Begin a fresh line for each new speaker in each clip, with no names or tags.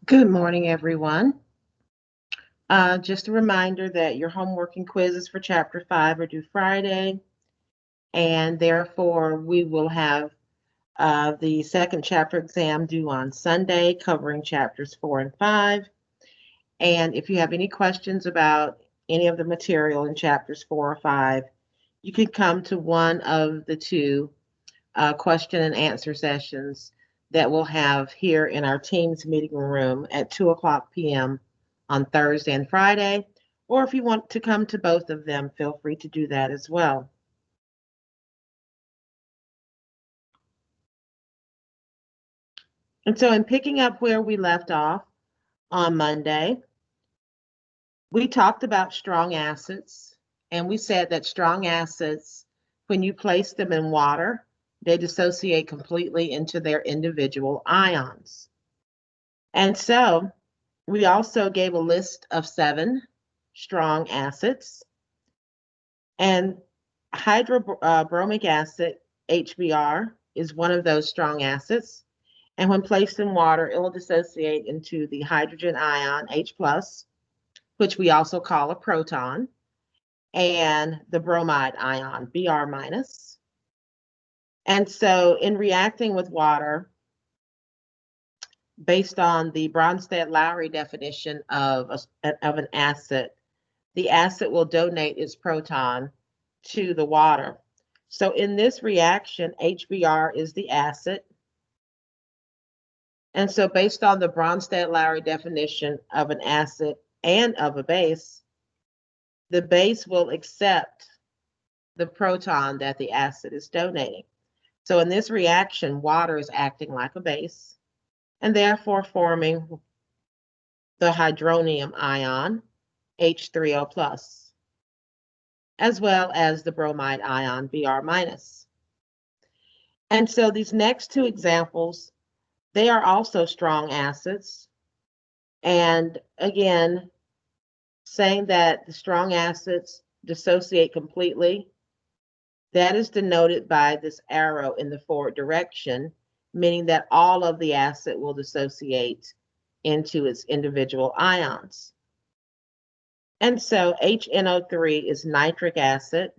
Good morning, everyone. Just a reminder that your homework and quizzes for Chapter 5 are due Friday, and therefore we will have the second chapter exam due on Sunday, covering Chapters 4 and 5. And if you have any questions about any of the material in Chapters 4 or 5, you can come to one of the two question and answer sessions that we'll have here in our Teams meeting room at 2 o'clock p.m. on Thursday and Friday. Or if you want to come to both of them, feel free to do that as well. And so, in picking up where we left off on Monday, we talked about strong acids, and we said that strong acids, when you place them in water, they dissociate completely into their individual ions. And so, we also gave a list of 7 strong acids, and hydrobromic acid, HBr, is one of those strong acids. And when placed in water, it will dissociate into the hydrogen ion, H+, which we also call a proton, and the bromide ion, Br-. And so, in reacting with water, based on the Bronsted-Lowry definition of an acid, the acid will donate its proton to the water. So in this reaction, HBr is the acid. And so based on the Bronsted-Lowry definition of an acid and of a base, the base will accept the proton that the acid is donating. So in this reaction, water is acting like a base and therefore forming the hydronium ion, H3O+, as well as the bromide ion, Br-. And so these next two examples, they are also strong acids. And again, saying that the strong acids dissociate completely, that is denoted by this arrow in the forward direction, meaning that all of the acid will dissociate into its individual ions. And so HNO3 is nitric acid.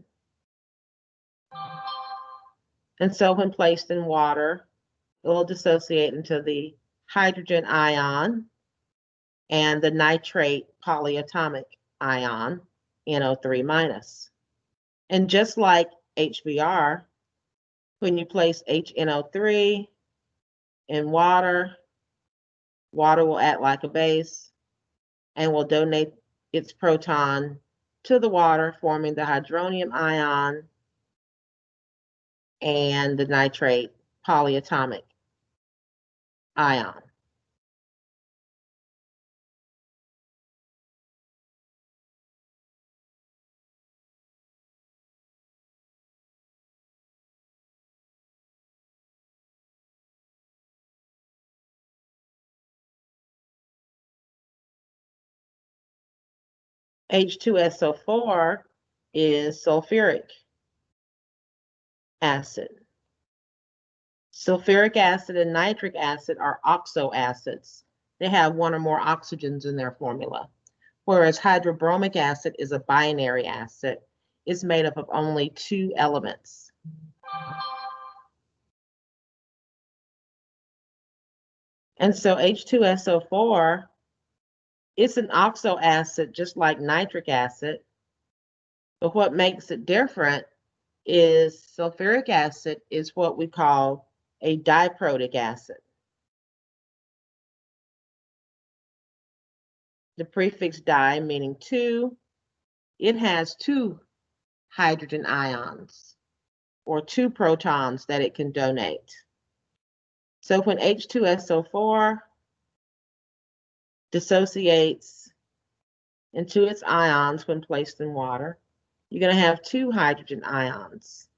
And so when placed in water, it will dissociate into the hydrogen ion and the nitrate polyatomic ion, NO3-. And just like HBr, when you place HNO3 in water, water will act like a base and will donate its proton to the water, forming the hydronium ion and the nitrate polyatomic ion. H2SO4 is sulfuric acid. Sulfuric acid and nitric acid are oxoacids. They have one or more oxygens in their formula, whereas hydrobromic acid is a binary acid. It's made up of only 2 elements. And so H2SO4, it's an oxoacid just like nitric acid, but what makes it different is sulfuric acid is what we call a diprotic acid. The prefix di meaning 2, it has 2 hydrogen ions or 2 protons that it can donate. So when H2SO4 dissociates into its ions when placed in water, you're going to have 2 hydrogen ions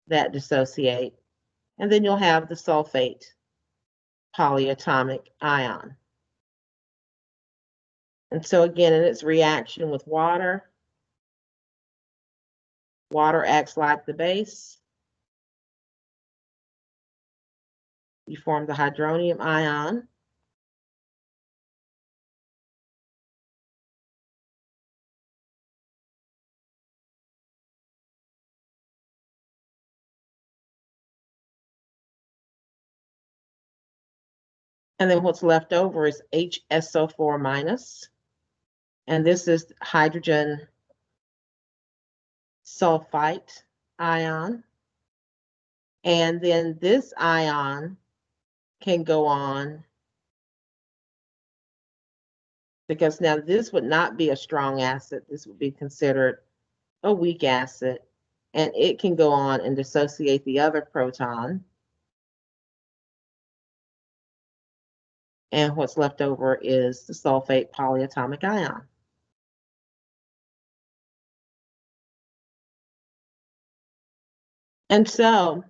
that dissociate, and then you'll have the sulfate polyatomic ion. And so again, in its reaction with water, water acts like the base. You form the hydronium ion, And then what's left over is HSO4 minus. And this is hydrogen sulfite ion. And then this ion can go on, because now this would not be a strong acid. This would be considered a weak acid. And it can go on and dissociate the other proton. And what's left over is the sulfate polyatomic ion. And so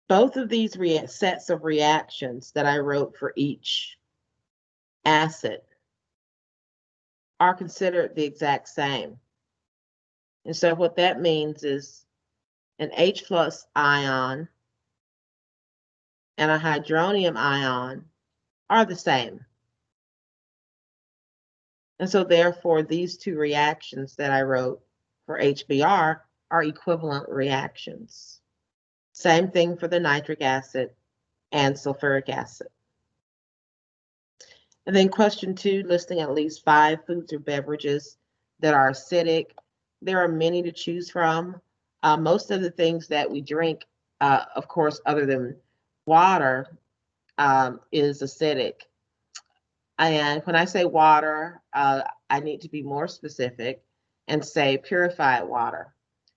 both of these sets of reactions that I wrote for each acid are considered the exact same. And so what that means is an H plus ion and a hydronium ion are the same. And so therefore, these two reactions that I wrote for HBr are equivalent reactions. Same thing for the nitric acid and sulfuric acid. And then question 2, listing at least 5 foods or beverages that are acidic. There are many to choose from. Most of the things that we drink, of course, other than water, is acidic. And when I say water, I need to be more specific and say purified water.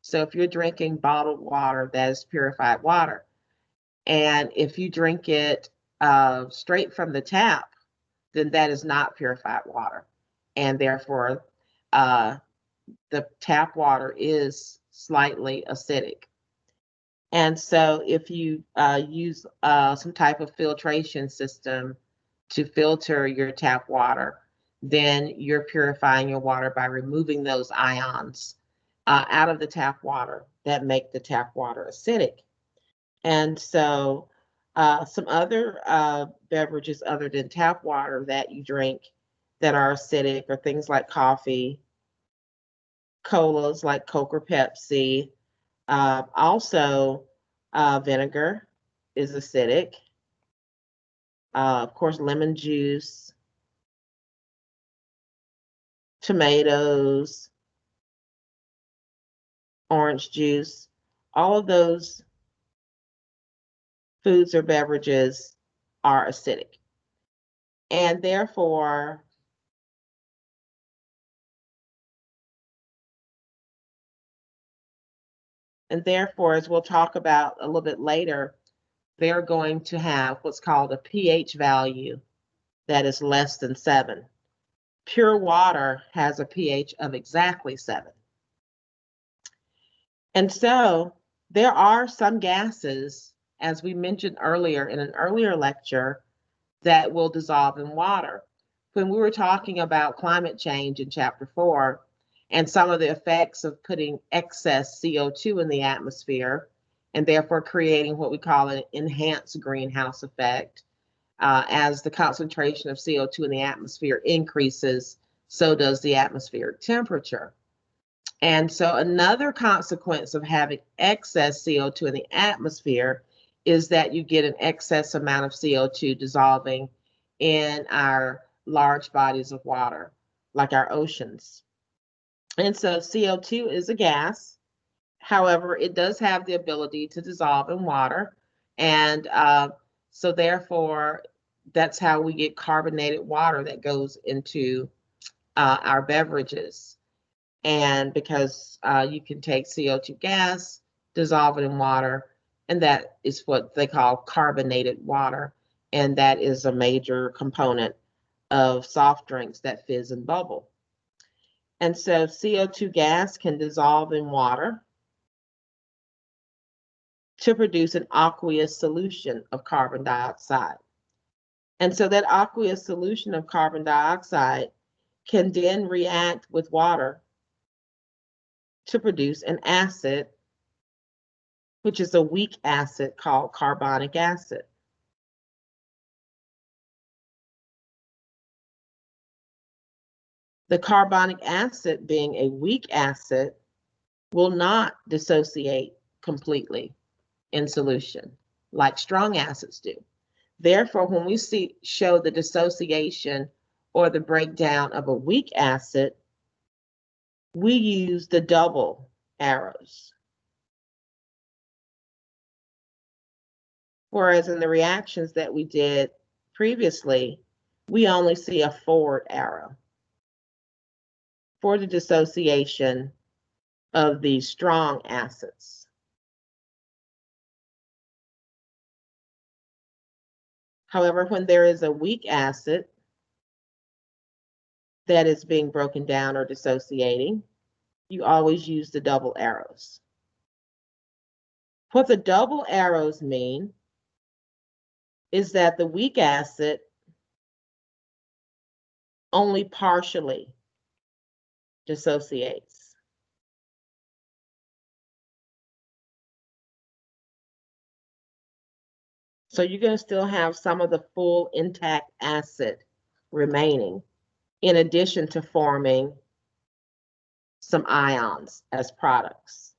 So if you're drinking bottled water, that is purified water. And if you drink it straight from the tap, then that is not purified water. And therefore, the tap water is slightly acidic. And so if you use some type of filtration system to filter your tap water, then you're purifying your water by removing those ions out of the tap water that make the tap water acidic. And so some other beverages other than tap water that you drink that are acidic are things like coffee, colas like Coke or Pepsi. Also, vinegar is acidic. Of course, lemon juice, tomatoes, orange juice, all of those foods or beverages are acidic. And therefore, as we'll talk about a little bit later, they're going to have what's called a pH value that is less than 7. Pure water has a pH of exactly 7. And so there are some gases, as we mentioned earlier in an earlier lecture, that will dissolve in water. When we were talking about climate change in chapter 4 and some of the effects of putting excess CO2 in the atmosphere and therefore creating what we call an enhanced greenhouse effect, as the concentration of CO2 in the atmosphere increases, so does the atmospheric temperature. And so another consequence of having excess CO2 in the atmosphere is that you get an excess amount of CO2 dissolving in our large bodies of water, like our oceans. And so CO2 is a gas. However, it does have the ability to dissolve in water. And so therefore, that's how we get carbonated water that goes into our beverages. And because you can take CO2 gas, dissolve it in water, and that is what they call carbonated water. And that is a major component of soft drinks that fizz and bubble. And so CO2 gas can dissolve in water to produce an aqueous solution of carbon dioxide. And so that aqueous solution of carbon dioxide can then react with water to produce an acid, which is a weak acid called carbonic acid. The carbonic acid, being a weak acid, will not dissociate completely in solution like strong acids do. Therefore, when we show the dissociation or the breakdown of a weak acid, we use the double arrows. Whereas in the reactions that we did previously, we only see a forward arrow for the dissociation of the strong acids. However, when there is a weak acid that is being broken down or dissociating, you always use the double arrows. What the double arrows mean is that the weak acid only partially dissociates. So you're going to still have some of the full intact acid remaining, in addition to forming some ions as products.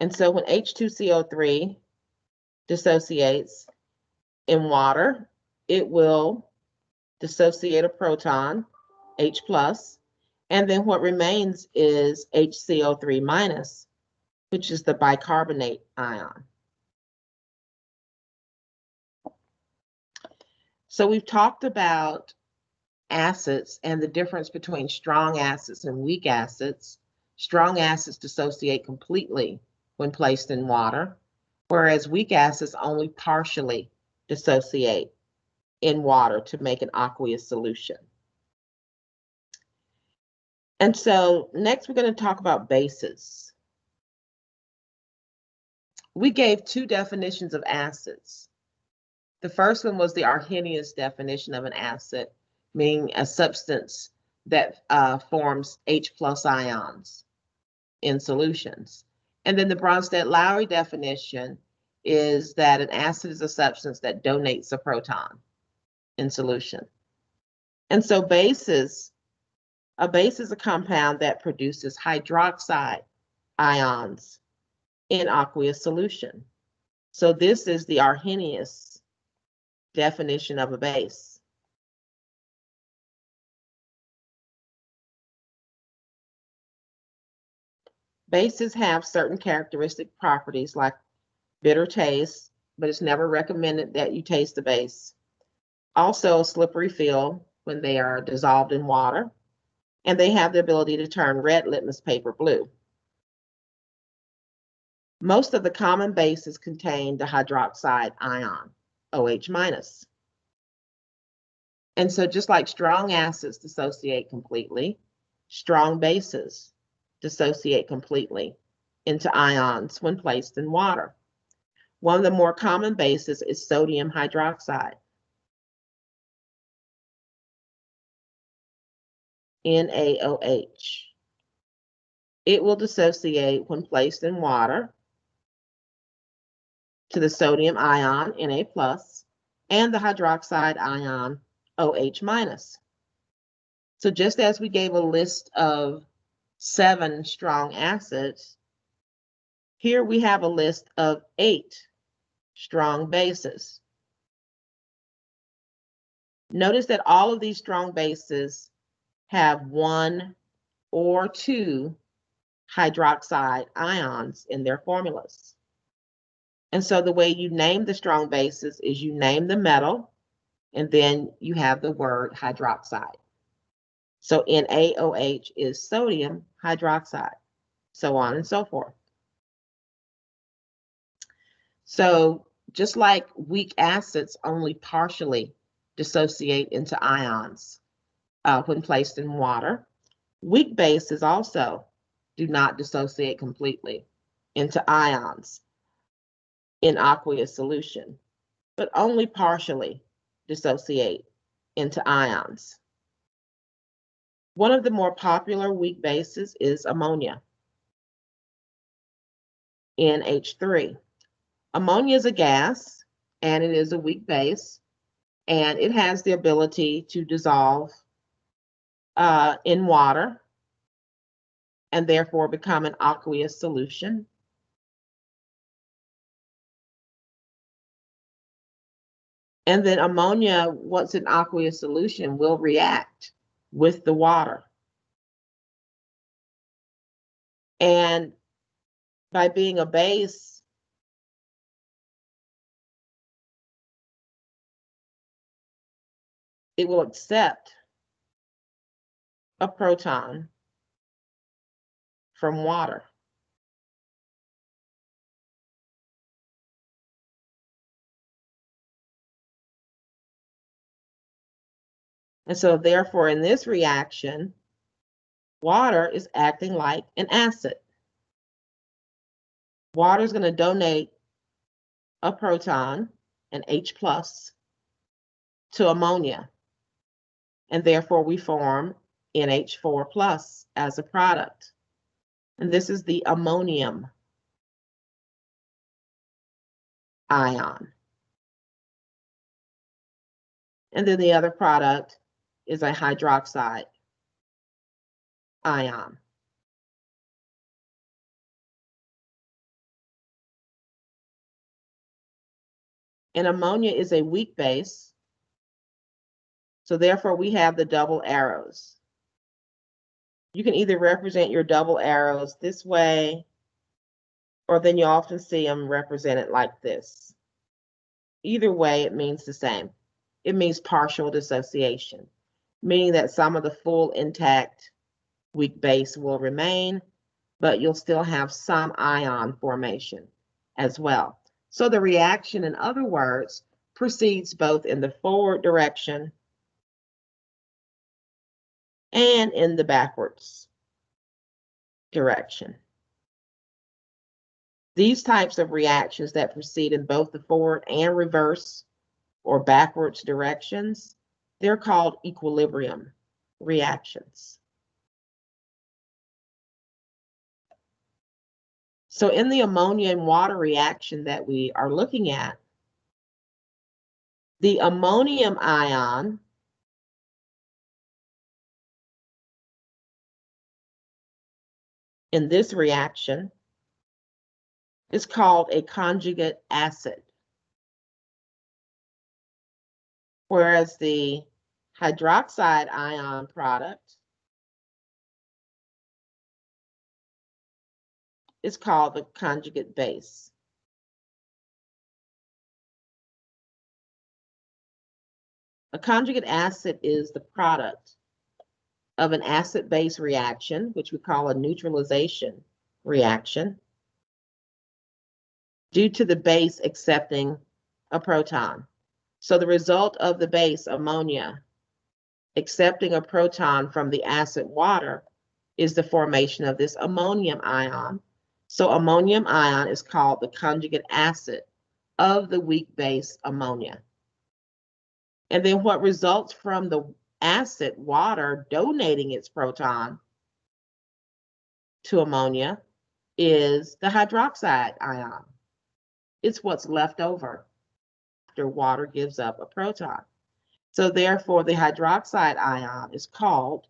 And so when H2CO3 dissociates in water, it will dissociate a proton, H+, and then what remains is HCO3-, which is the bicarbonate ion. So we've talked about acids and the difference between strong acids and weak acids. Strong acids dissociate completely when placed in water, whereas weak acids only partially dissociate in water to make an aqueous solution. And so next we're going to talk about bases. We gave two definitions of acids. The first one was the Arrhenius definition of an acid, meaning a substance that forms H+ ions in solutions. And then the Bronsted-Lowry definition is that an acid is a substance that donates a proton in solution. And so a base is a compound that produces hydroxide ions in aqueous solution. So this is the Arrhenius definition of a base. Bases have certain characteristic properties like bitter taste, but it's never recommended that you taste the base. Also, slippery feel when they are dissolved in water, and they have the ability to turn red litmus paper blue. Most of the common bases contain the hydroxide ion, OH-. And so just like strong acids dissociate completely, strong bases dissociate completely into ions when placed in water. One of the more common bases is sodium hydroxide, NaOH. It will dissociate when placed in water to the sodium ion, Na+, and the hydroxide ion, OH-. So just as we gave a list of 7 strong acids, here we have a list of 8 strong bases. Notice that all of these strong bases have 1 or 2 hydroxide ions in their formulas. And so the way you name the strong bases is you name the metal, and then you have the word hydroxide. So NaOH is sodium hydroxide, so on and so forth. So just like weak acids only partially dissociate into ions when placed in water, weak bases also do not dissociate completely into ions in aqueous solution, but only partially dissociate into ions. One of the more popular weak bases is ammonia, NH3. Ammonia is a gas, and it is a weak base, and it has the ability to dissolve in water and therefore become an aqueous solution. And then ammonia, once in aqueous solution, will react with the water. And by being a base, it will accept a proton from water. And so therefore, in this reaction, water is acting like an acid. Water is going to donate a proton, an H+, to ammonia. And therefore, we form NH4+ as a product. And this is the ammonium ion. And then the other product is a hydroxide ion. And ammonia is a weak base, so therefore we have the double arrows. You can either represent your double arrows this way, or then you often see them represented like this. Either way, it means the same. It means partial dissociation, meaning that some of the full intact weak base will remain, but you'll still have some ion formation as well. So the reaction, in other words, proceeds both in the forward direction and in the backwards direction. These types of reactions that proceed in both the forward and reverse or backwards directions, they're called equilibrium reactions. So in the ammonia and water reaction that we are looking at, the ammonium ion in this reaction is called a conjugate acid, whereas the hydroxide ion product is called the conjugate base. A conjugate acid is the product of an acid-base reaction, which we call a neutralization reaction, due to the base accepting a proton. So the result of the base, ammonia, accepting a proton from the acid water is the formation of this ammonium ion. So ammonium ion is called the conjugate acid of the weak base ammonia. And then what results from the acid water donating its proton to ammonia is the hydroxide ion. It's what's left over after water gives up a proton. So therefore, the hydroxide ion is called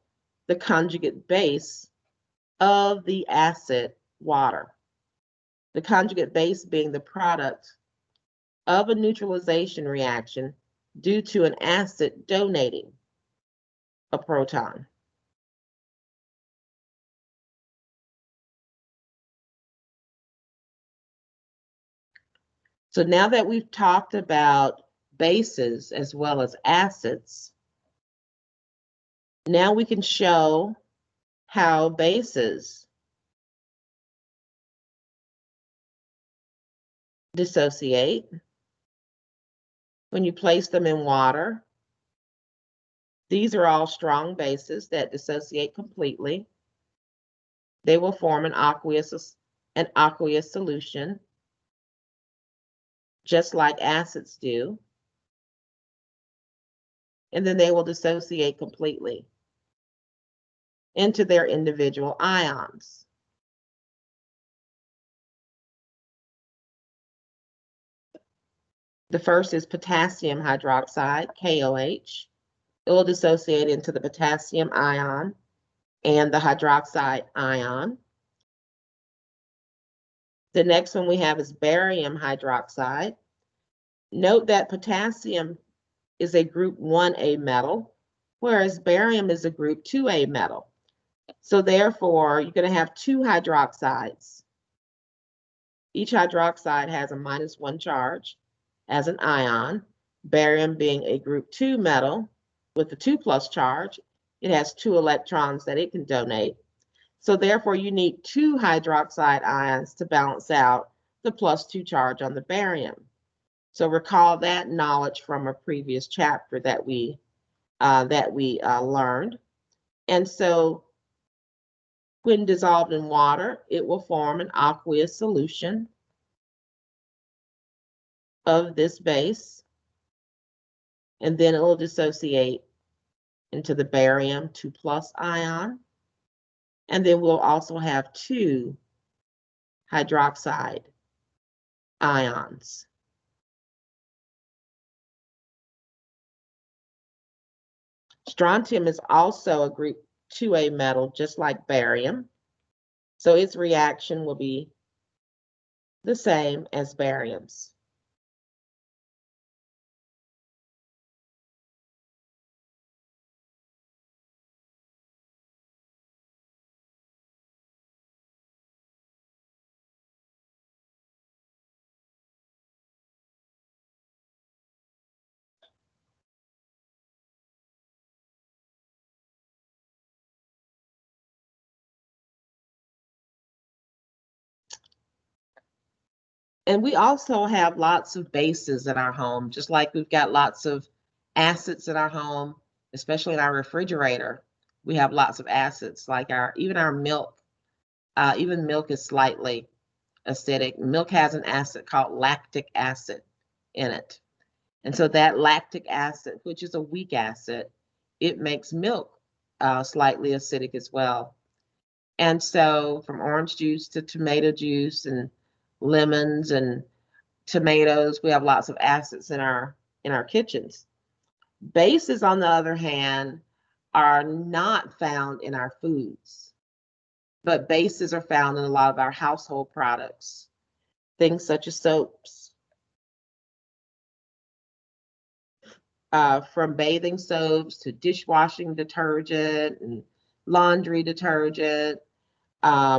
the conjugate base of the acid water. The conjugate base being the product of a neutralization reaction due to an acid donating a proton. So now that we've talked about bases as well as acids, now we can show how bases dissociate when you place them in water. These are all strong bases that dissociate completely. They will form an aqueous solution, just like acids do. And then they will dissociate completely into their individual ions. The first is potassium hydroxide, KOH. It will dissociate into the potassium ion and the hydroxide ion. The next one we have is barium hydroxide. Note that potassium is a group 1A metal, whereas barium is a group 2A metal. So therefore, you're going to have two hydroxides. Each hydroxide has a -1 charge as an ion. Barium being a group 2 metal with a 2+ charge, it has 2 electrons that it can donate. So therefore, you need 2 hydroxide ions to balance out the +2 charge on the barium. So recall that knowledge from a previous chapter that we learned. And so when dissolved in water, it will form an aqueous solution of this base, and then it will dissociate into the barium 2+ ion. And then we'll also have 2 hydroxide ions. Strontium is also a group 2A metal, just like barium. So its reaction will be the same as barium's. And we also have lots of bases in our home, just like we've got lots of acids in our home, especially in our refrigerator. We have lots of acids, like even our milk. Even milk is slightly acidic. Milk has an acid called lactic acid in it. And so that lactic acid, which is a weak acid, it makes milk slightly acidic as well. And so from orange juice to tomato juice and lemons and tomatoes, we have lots of acids in our kitchens. Bases, on the other hand, are not found in our foods, but bases are found in a lot of our household products, things such as soaps, from bathing soaps to dishwashing detergent and laundry detergent,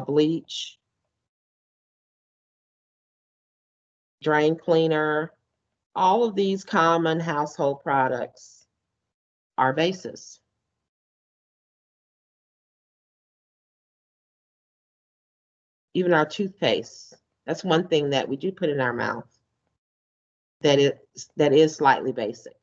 bleach, drain cleaner. All of these common household products are bases. Even our toothpaste, that's one thing that we do put in our mouth that is slightly basic.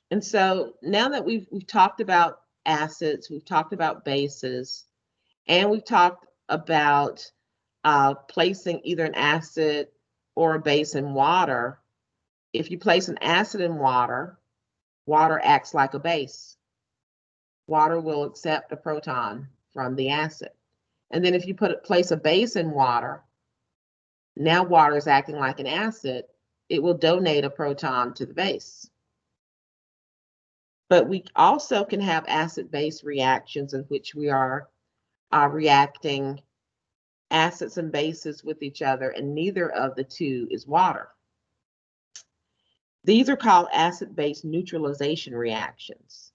And so now that we've talked about acids, we've talked about bases, and we've talked about placing either an acid or a base in water. If you place an acid in water, water acts like a base. Water will accept a proton from the acid. And then if you place a base in water, now water is acting like an acid, it will donate a proton to the base. But we also can have acid-base reactions in which we are reacting acids and bases with each other, and neither of the two is water. These are called acid-base neutralization reactions.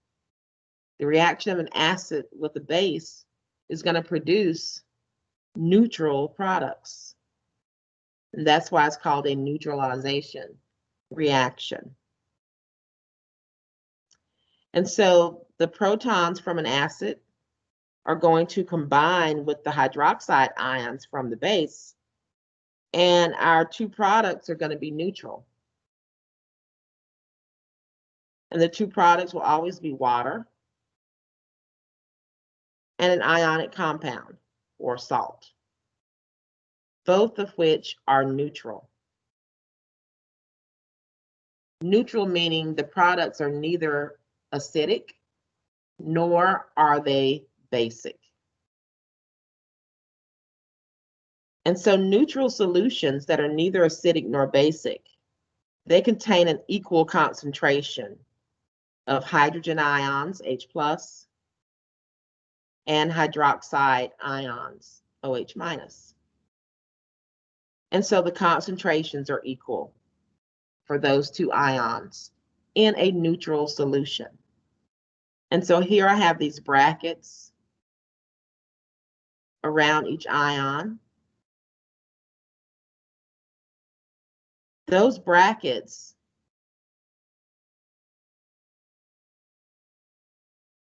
The reaction of an acid with a base is going to produce neutral products. And that's why it's called a neutralization reaction. And so the protons from an acid are going to combine with the hydroxide ions from the base, and our two products are going to be neutral. And the two products will always be water and an ionic compound or salt, both of which are neutral. Neutral meaning the products are neither acidic nor are they basic. And so neutral solutions that are neither acidic nor basic, they contain an equal concentration of hydrogen ions, H+, and hydroxide ions, OH minus. And so the concentrations are equal for those two ions in a neutral solution. And so here I have these brackets around each ion. Those brackets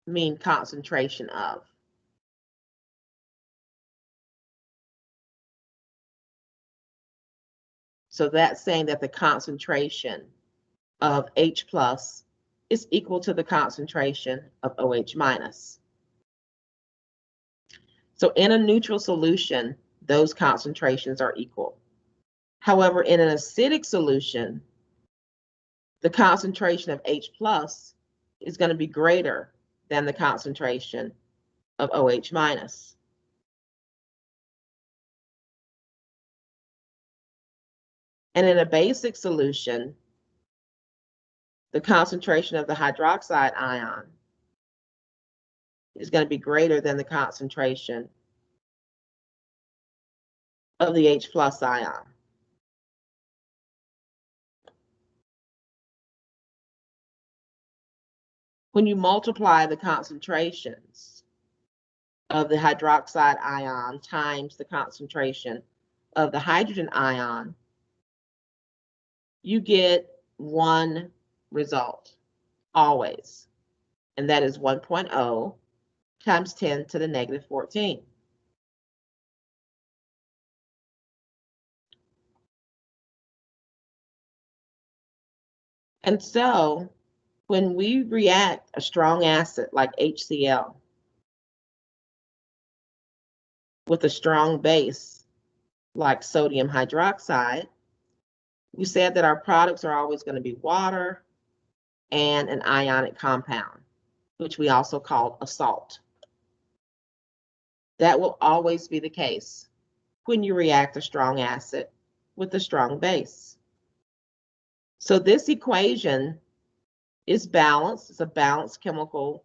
mean concentration of. So that's saying that the concentration of H plus is equal to the concentration of OH minus. So in a neutral solution, those concentrations are equal. However, in an acidic solution, the concentration of H plus is going to be greater than the concentration of OH minus. And in a basic solution, the concentration of the hydroxide ion is going to be greater than the concentration of the H plus ion. When you multiply the concentrations of the hydroxide ion times the concentration of the hydrogen ion, you get one result, always. And that is 1.0 times 10 to the negative 14. And so when we react a strong acid like HCl with a strong base like sodium hydroxide, we said that our products are always going to be water and an ionic compound, which we also call a salt. That will always be the case when you react a strong acid with a strong base. So this equation is balanced. It's a balanced chemical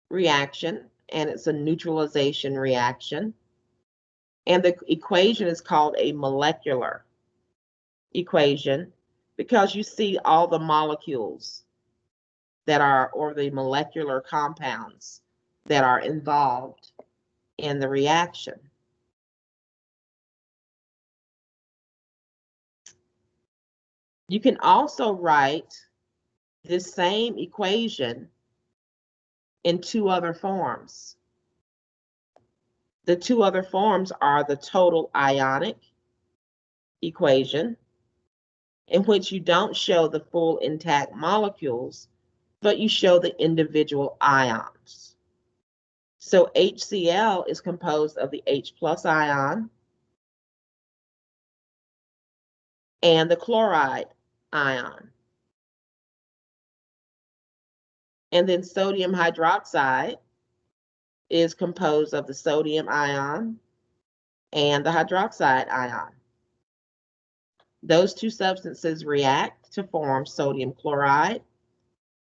reaction, and it's a neutralization reaction. And the equation is called a molecular equation because you see all the molecules that are, or the molecular compounds that are involved in the reaction. You can also write this same equation in two other forms. The two other forms are the total ionic equation, in which you don't show the full intact molecules, but you show the individual ions. So HCl is composed of the H plus ion and the chloride ion. And then sodium hydroxide is composed of the sodium ion and the hydroxide ion. Those two substances react to form sodium chloride,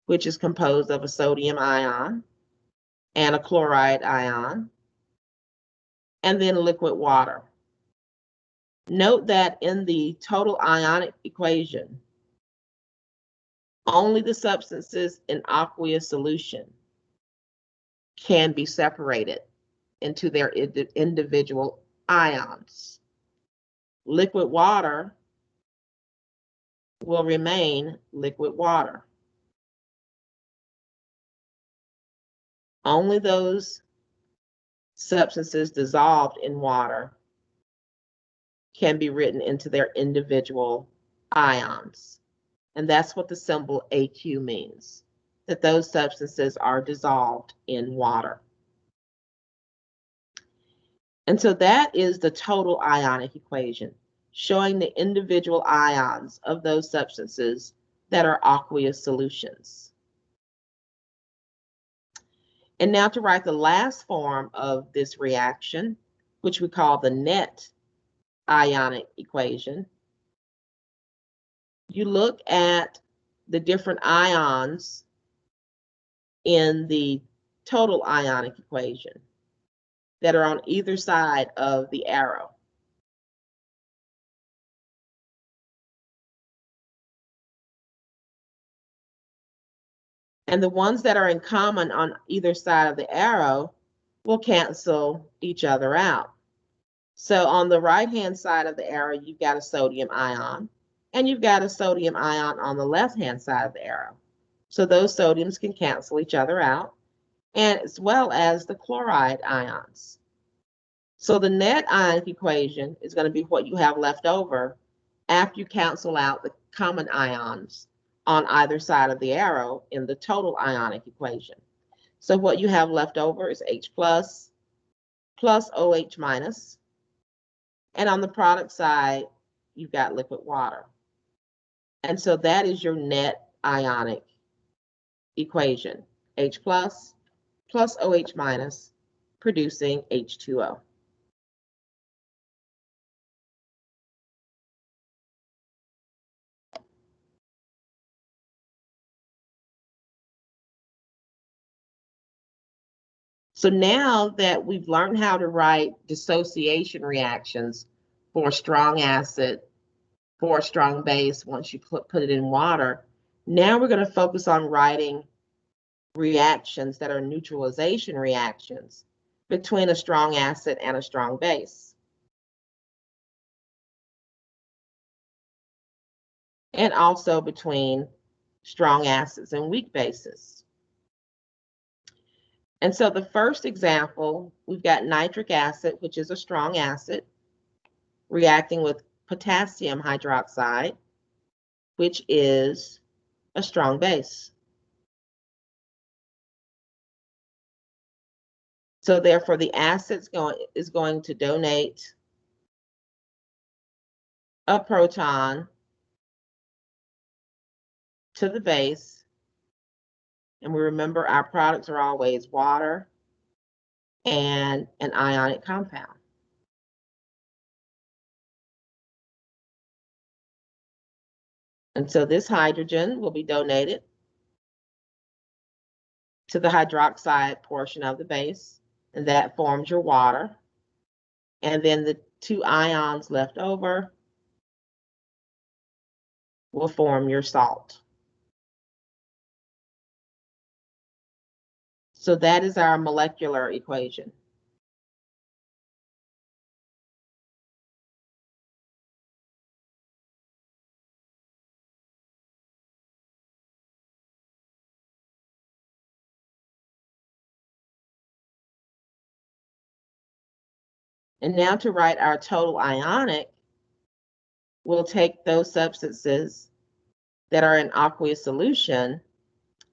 which is composed of a sodium ion and a chloride ion, and then liquid water. Note that in the total ionic equation, only the substances in aqueous solution can be separated into their individual ions. Liquid water will remain liquid water. Only those substances dissolved in water can be written into their individual ions. And that's what the symbol AQ means, that those substances are dissolved in water. And so that is the total ionic equation, showing the individual ions of those substances that are aqueous solutions. And now to write the last form of this reaction, which we call the net ionic equation, you look at the different ions in the total ionic equation that are on either side of the arrow. And the ones that are in common on either side of the arrow will cancel each other out. So on the right-hand side of the arrow, you've got a sodium ion, and you've got a sodium ion on the left-hand side of the arrow. So those sodiums can cancel each other out, and as well as the chloride ions. So the net ionic equation is going to be what you have left over after you cancel out the common ions on either side of the arrow in the total ionic equation. So what you have left over is H plus OH minus. And on the product side, you've got liquid water. And so that is your net ionic equation, H plus OH minus, producing H2O. So now that we've learned how to write dissociation reactions for a strong acid, for a strong base, once you put it in water, now we're going to focus on writing reactions that are neutralization reactions between a strong acid and a strong base. And also between strong acids and weak bases. And so the first example, we've got nitric acid, which is a strong acid, reacting with potassium hydroxide, which is a strong base. So therefore, the acid is going to donate a proton to the base. And we remember our products are always water and an ionic compound. And so this hydrogen will be donated to the hydroxide portion of the base, and that forms your water. And then the two ions left over will form your salt. So that is our molecular equation. And now to write our total ionic, we'll take those substances that are in aqueous solution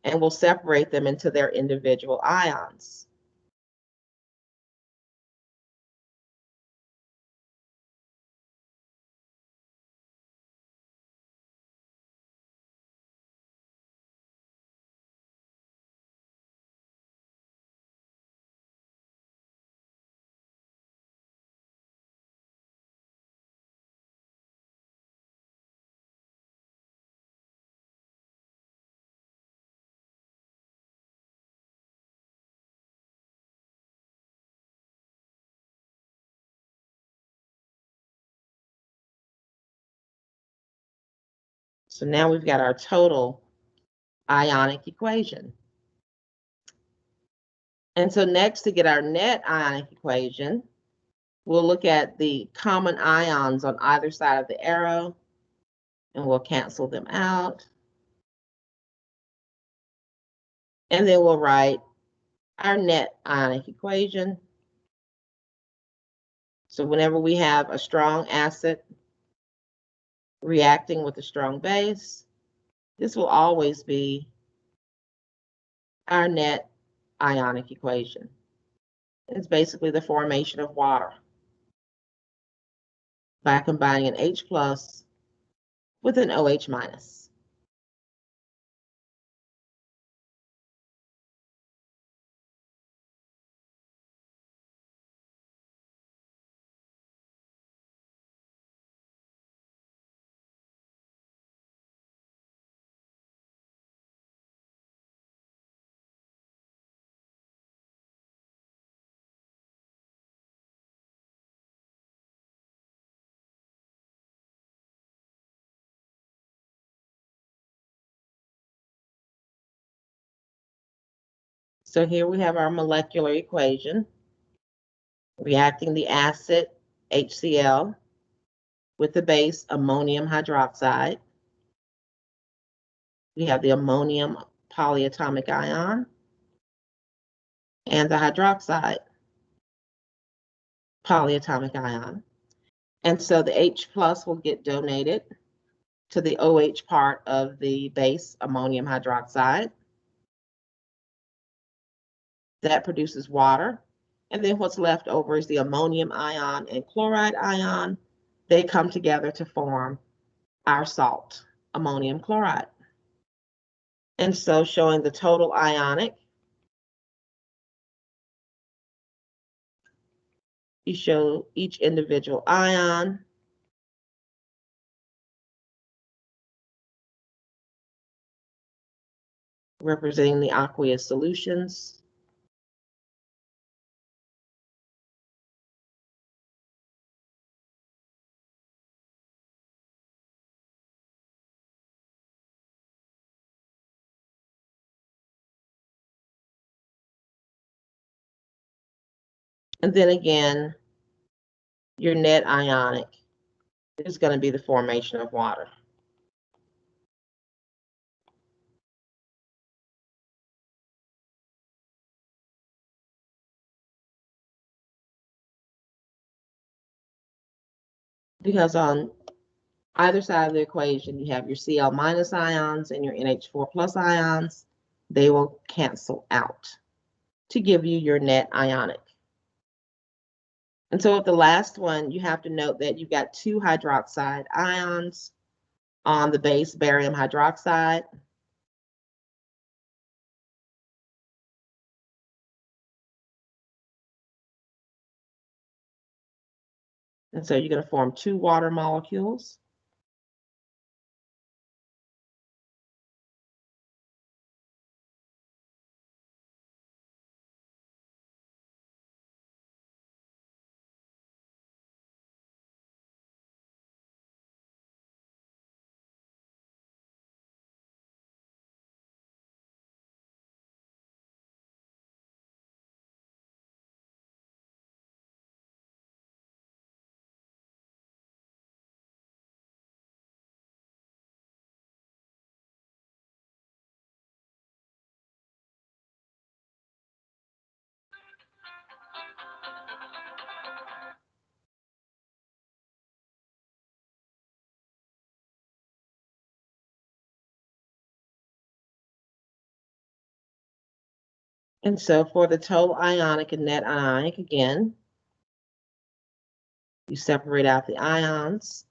and we'll separate them into their individual ions. So now we've got our total ionic equation. And so next, to get our net ionic equation, we'll look at the common ions on either side of the arrow, and we'll cancel them out. And then we'll write our net ionic equation. So whenever we have a strong acid reacting with a strong base, this will always be our net ionic equation. It's basically the formation of water by combining an H plus with an OH minus. So here we have our molecular equation, reacting the acid HCl with the base ammonium hydroxide. We have the ammonium polyatomic ion and the hydroxide polyatomic ion. And so the H plus will get donated to the OH part of the base ammonium hydroxide. That produces water. And then what's left over is the ammonium ion and chloride ion. They come together to form our salt, ammonium chloride. And so showing the total ionic, you show each individual ion. Representing the aqueous solutions. And then again, your net ionic is going to be the formation of water. Because on either side of the equation, you have your Cl minus ions and your NH4 plus ions. They will cancel out to give you your net ionic. And so with the last one, you have to note that you've got 2 hydroxide ions on the base barium hydroxide. And so you're going to form 2 water molecules. And so for the total ionic and net ionic, again, you separate out the ions.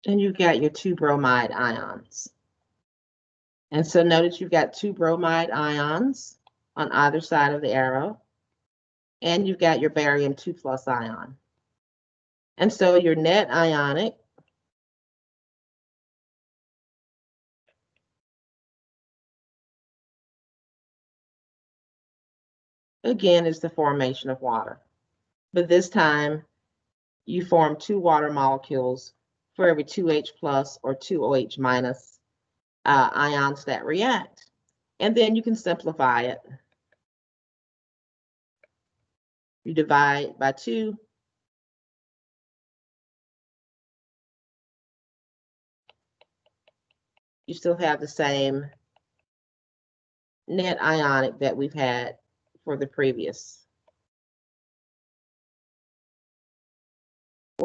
And you've got your 2 bromide ions. And so notice you've got 2 bromide ions on either side of the arrow. And you've got your barium 2 plus ion. And so your net ionic again is the formation of water. But this time you form 2 water molecules for every 2H plus or 2OH minus ions that react. And then you can simplify it. You divide by 2. You still have the same net ionic that we've had for the previous.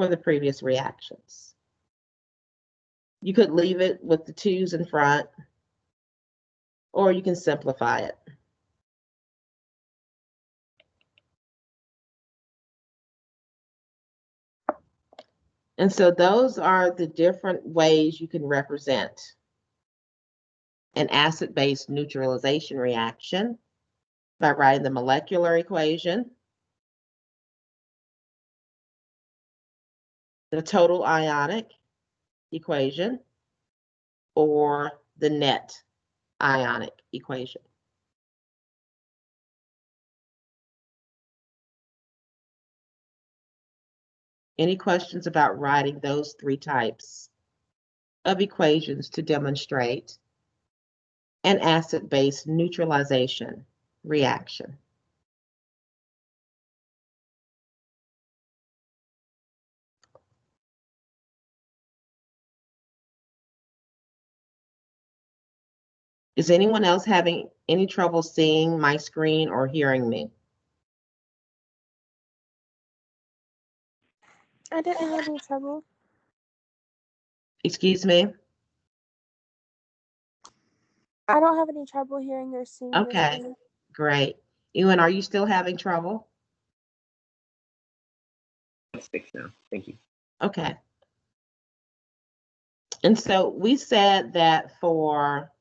or the previous reactions. You could leave it with the 2's in front, or you can simplify it. And so those are the different ways you can represent an acid-base neutralization reaction by writing the molecular equation, the total ionic equation, or the net ionic equation. Any questions about writing those 3 types of equations to demonstrate an acid-base neutralization reaction? Is anyone else having any trouble seeing my screen or hearing me?
I didn't have any trouble.
Excuse me?
I don't have any trouble hearing or seeing your
Okay,
screen.
great. Ewan, are you still having trouble?
It's fixed now. Thank you.
Okay. And so we said that for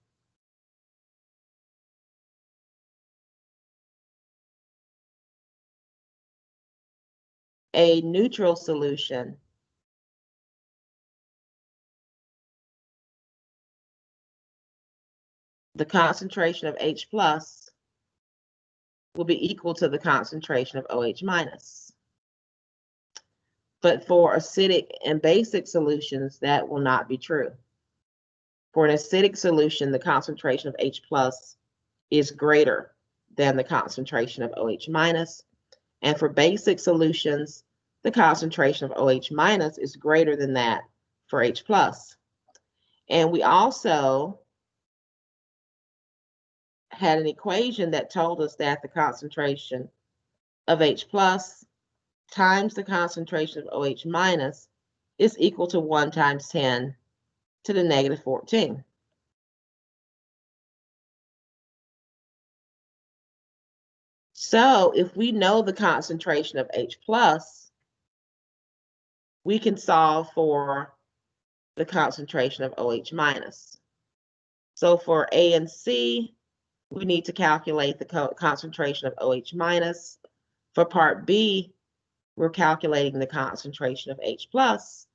a neutral solution, the concentration of H plus will be equal to the concentration of OH minus. But for acidic and basic solutions, that will not be true. For an acidic solution, the concentration of H plus is greater than the concentration of OH minus. And for basic solutions, the concentration of OH minus is greater than that for H plus. And we also had an equation that told us that the concentration of H plus times the concentration of OH minus is equal to 1 times 10 to the negative 14. So if we know the concentration of H plus, we can solve for the concentration of OH minus. So for A and C, we need to calculate the concentration of OH minus. For part B, we're calculating the concentration of H plus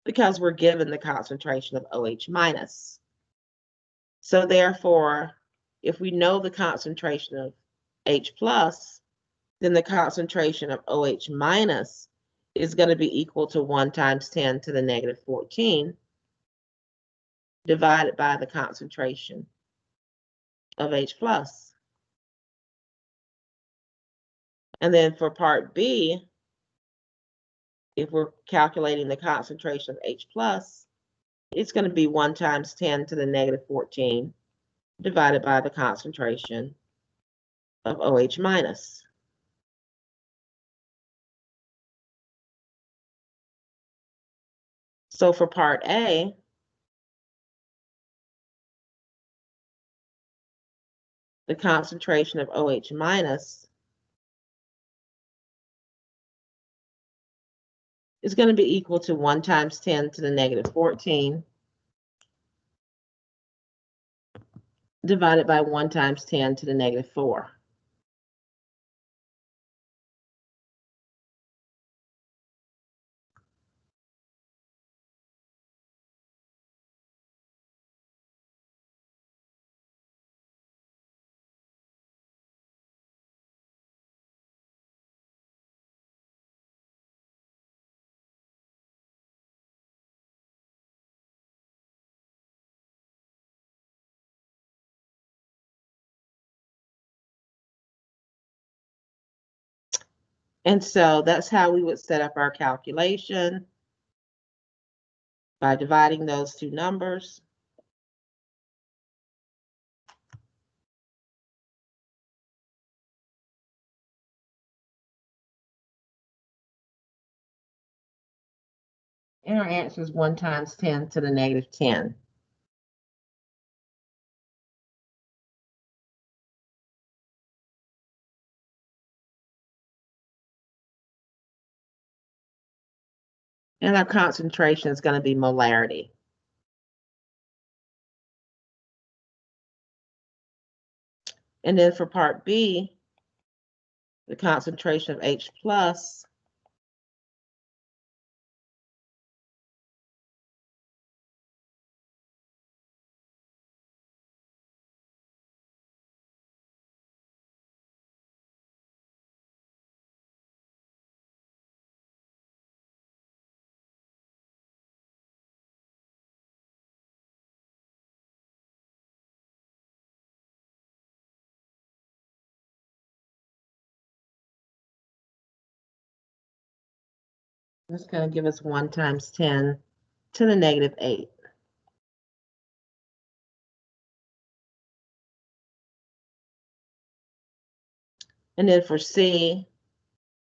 because we're given the concentration of OH minus. So therefore, if we know the concentration of H plus, then the concentration of OH minus is going to be equal to 1 times 10 to the negative 14 divided by the concentration of H plus. And then for part B, if we're calculating the concentration of H plus, it's going to be 1 times 10 to the negative 14 divided by the concentration of OH minus. So for part A, the concentration of OH minus is going to be equal to 1 times 10 to the negative 14 divided by 1 times 10 to the negative 4. And so that's how we would set up our calculation, by dividing those two numbers. And our answer is 1 times 10 to the negative 10. And our concentration is going to be molarity. And then for part B, the concentration of H plus is going to give us 1 times 10 to the negative 8. And then for C,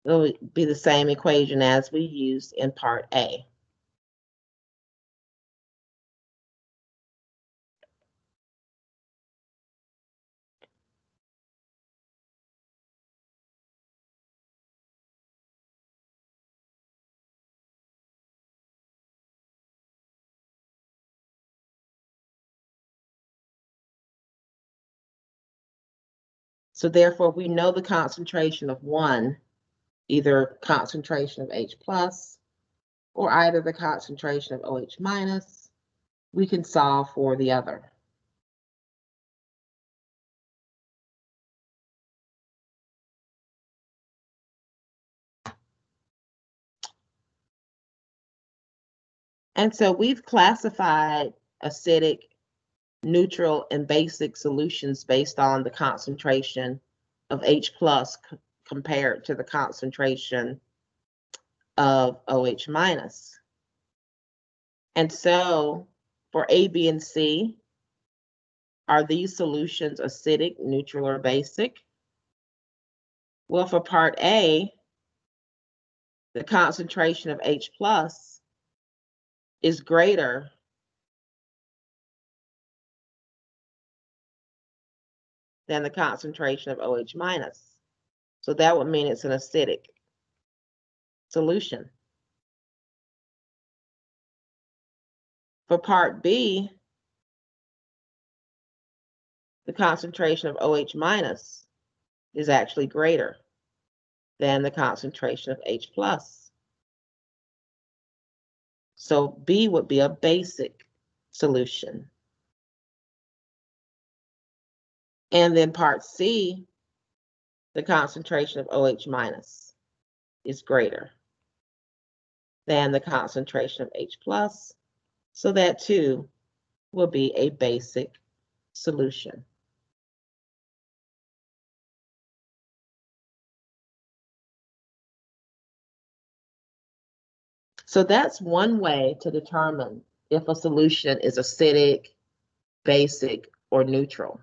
it will be the same equation as we used in part A. So therefore, we know the concentration of one, either concentration of H plus or either the concentration of OH minus, we can solve for the other. And so we've classified acidic, neutral, and basic solutions based on the concentration of H plus compared to the concentration of OH minus. And so for A, B, and C, are these solutions acidic, neutral, or basic? Well, for part A, the concentration of H plus is greater than the concentration of OH minus. So that would mean it's an acidic solution. For part B, the concentration of OH minus is actually greater than the concentration of H plus. So B would be a basic solution. And then part C, the concentration of OH minus is greater than the concentration of H plus. So that too will be a basic solution. So that's one way to determine if a solution is acidic, basic, or neutral.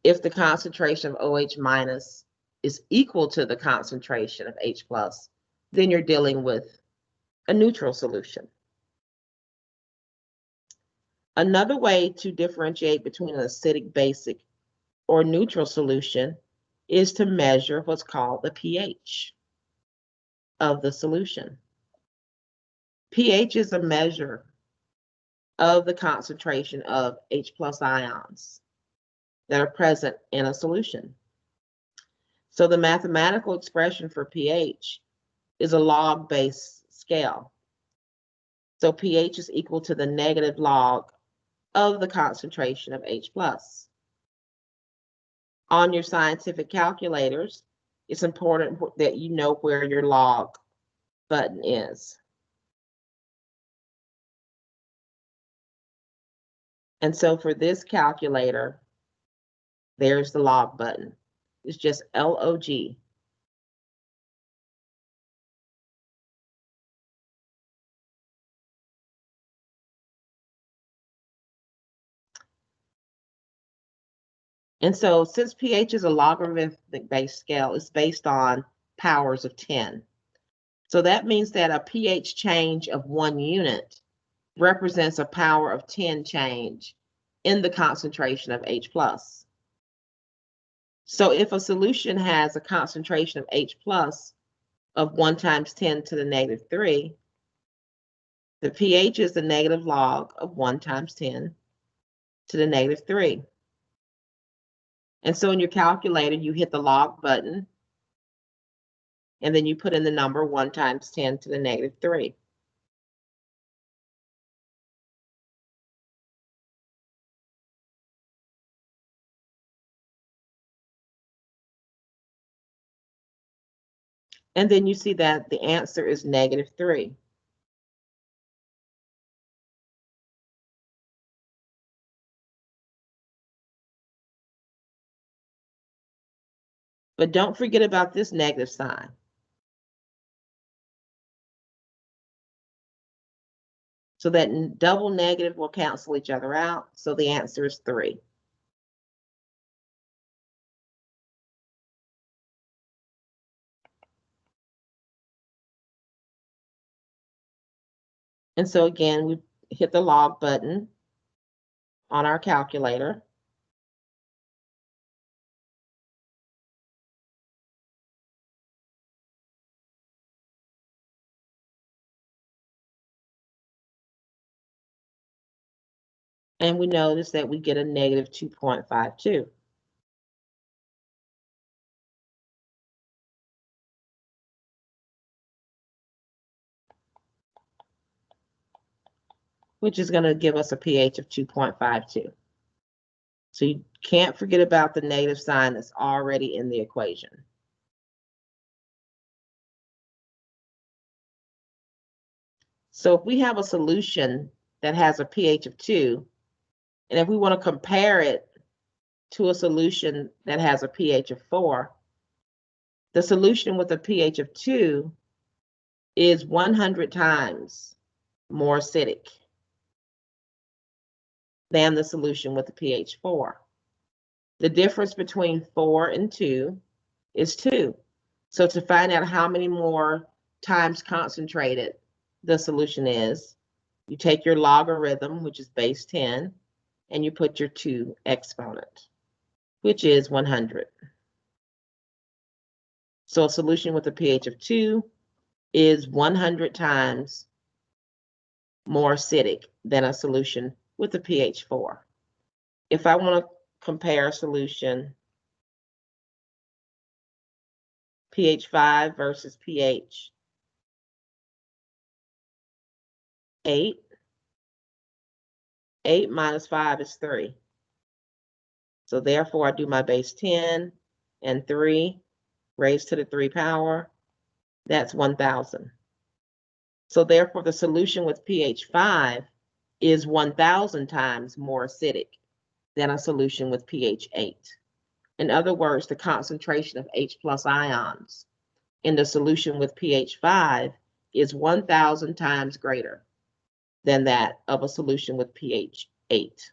If the concentration of OH minus is equal to the concentration of H plus, then you're dealing with a neutral solution. Another way to differentiate between an acidic, basic, or neutral solution is to measure what's called the pH of the solution. pH is a measure of the concentration of H plus ions that are present in a solution. So the mathematical expression for pH is a log-based scale. So pH is equal to the negative log of the concentration of H plus. On your scientific calculators, it's important that you know where your log button is. And so for this calculator, there's the log button. It's just log. And so since pH is a logarithmic based scale, it's based on powers of 10. So that means that a pH change of 1 unit represents a power of 10 change in the concentration of H+. So if a solution has a concentration of H+ of 1 times 10 to the negative 3, the pH is the negative log of 1 times 10 to the negative 3. And so in your calculator, you hit the log button, and then you put in the number 1 times 10 to the negative 3. And then you see that the answer is negative 3. But don't forget about this negative sign. So that double negative will cancel each other out. So the answer is 3. And so again, we hit the log button on our calculator. And we notice that we get a negative 2.52. Which is going to give us a pH of 2.52. So you can't forget about the negative sign that's already in the equation. So if we have a solution that has a pH of 2, and if we want to compare it to a solution that has a pH of 4, the solution with a pH of 2 is 100 times more acidic than the solution with a pH 4. The difference between 4 and 2 is 2. So to find out how many more times concentrated the solution is, you take your logarithm, which is base 10, and you put your 2 exponent, which is 100. So a solution with a pH of 2 is 100 times more acidic than a solution with a pH 4. If I want to compare a solution pH 5 versus pH 8, 8 minus 5 is 3. So therefore, I do my base 10 and 3 raised to the 3 power. That's 1,000. So therefore, the solution with pH 5 is 1,000 times more acidic than a solution with pH 8. In other words, the concentration of H+ ions in the solution with pH 5 is 1,000 times greater than that of a solution with pH 8.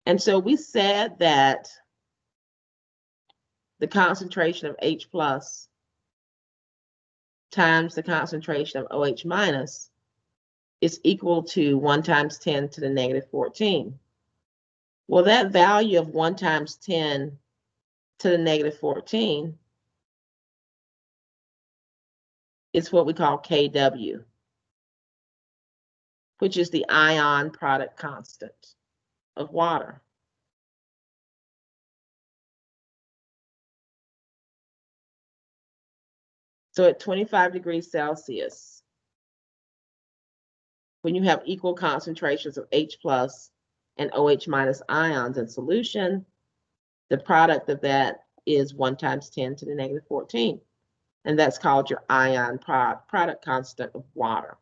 And so we said that the concentration of H+ times the concentration of OH- is equal to 1 times 10 to the negative 14. Well, that value of 1 times 10 to the negative 14 is what we call Kw, which is the ion product constant of water. So at 25 degrees Celsius, when you have equal concentrations of H+ and OH- ions in solution, the product of that is 1 times 10 to the negative 14. And that's called your ion product constant of water.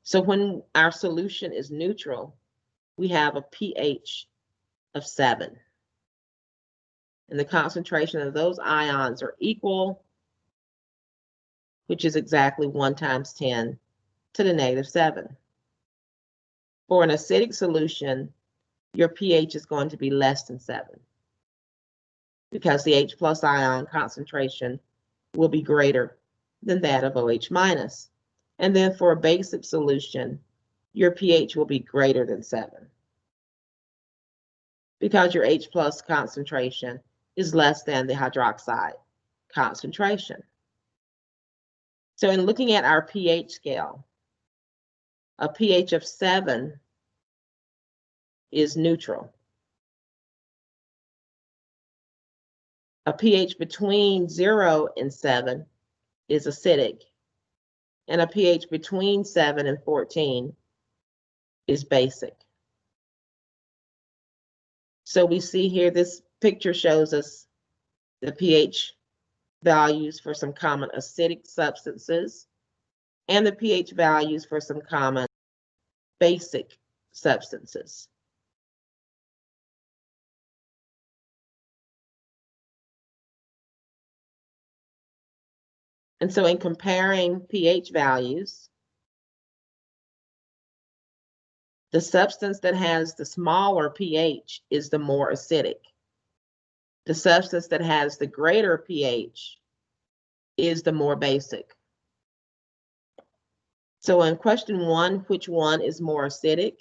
So when our solution is neutral, we have a pH of 7. And the concentration of those ions are equal, which is exactly 1 times 10 to the negative 7. For an acidic solution, your pH is going to be less than 7. because the H plus ion concentration will be greater than that of OH minus. And then for a basic solution, your pH will be greater than 7 because your H plus concentration is less than the hydroxide concentration. So in looking at our pH scale, a pH of 7 is neutral. A pH between 0 and 7 is acidic. And a pH between 7 and 14 is basic. So we see here, this picture shows us the pH values for some common acidic substances and the pH values for some common basic substances. And so in comparing pH values, the substance that has the smaller pH is the more acidic. The substance that has the greater pH is the more basic. So in question 1, which one is more acidic?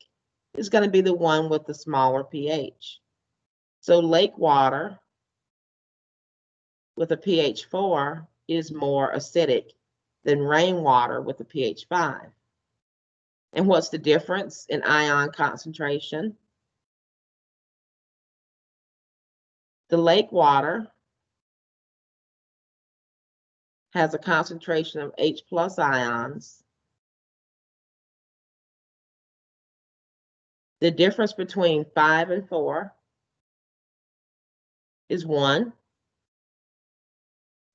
Is going to be the one with the smaller pH. So lake water with a pH 4 is more acidic than rainwater with a pH 5. And what's the difference in ion concentration? The lake water has a concentration of H plus ions. The difference between 5 and 4 is 1.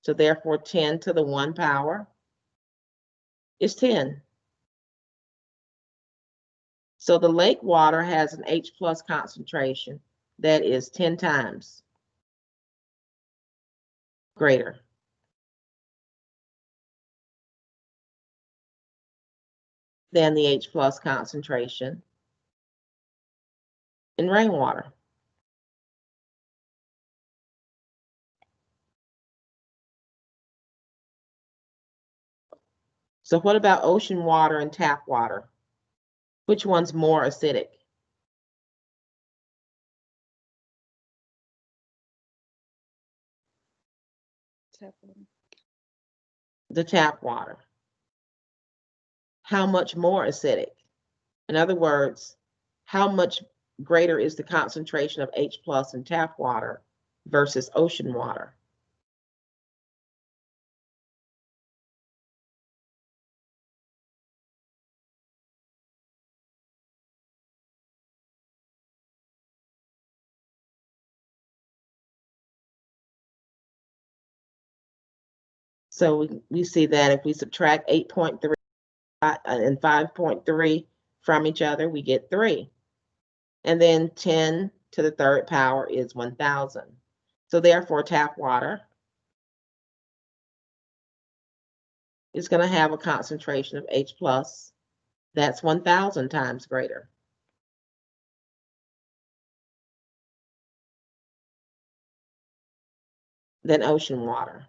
So therefore 10 to the 1 power is 10. So the lake water has an H plus concentration that is 10 times greater than the H plus concentration in rainwater. So what about ocean water and tap water? Which one's more acidic? The tap water. How much more acidic? In other words, how much greater is the concentration of H plus in tap water versus ocean water? So we see that if we subtract 8.3 and 5.3 from each other, we get 3. And then 10 to the 3rd power is 1,000. So therefore, tap water is going to have a concentration of H plus that's 1,000 times greater. Than ocean water.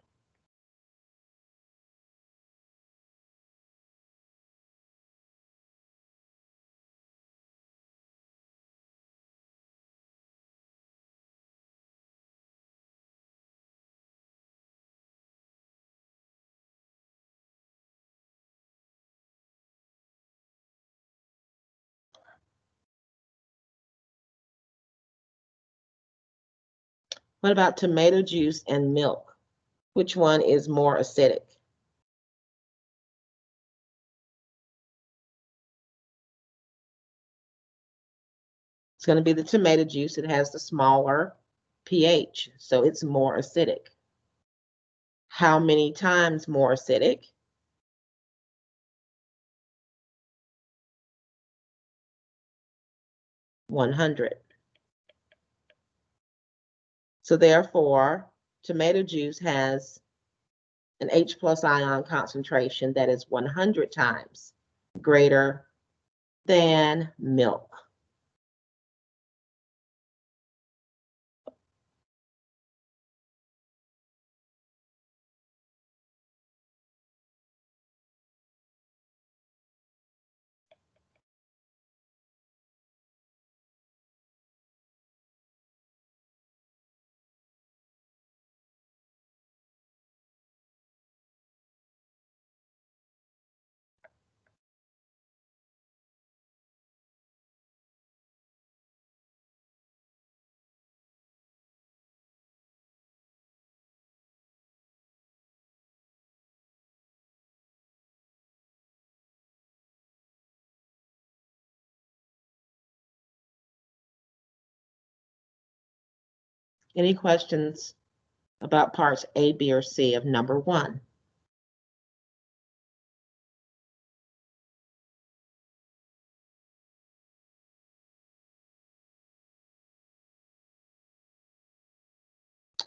What about tomato juice and milk? Which one is more acidic? It's going to be the tomato juice. It has the smaller pH, so it's more acidic. How many times more acidic? (100). So therefore, tomato juice has an H plus ion concentration that is 100 times greater than milk. Any questions about parts A, B, or C of number 1?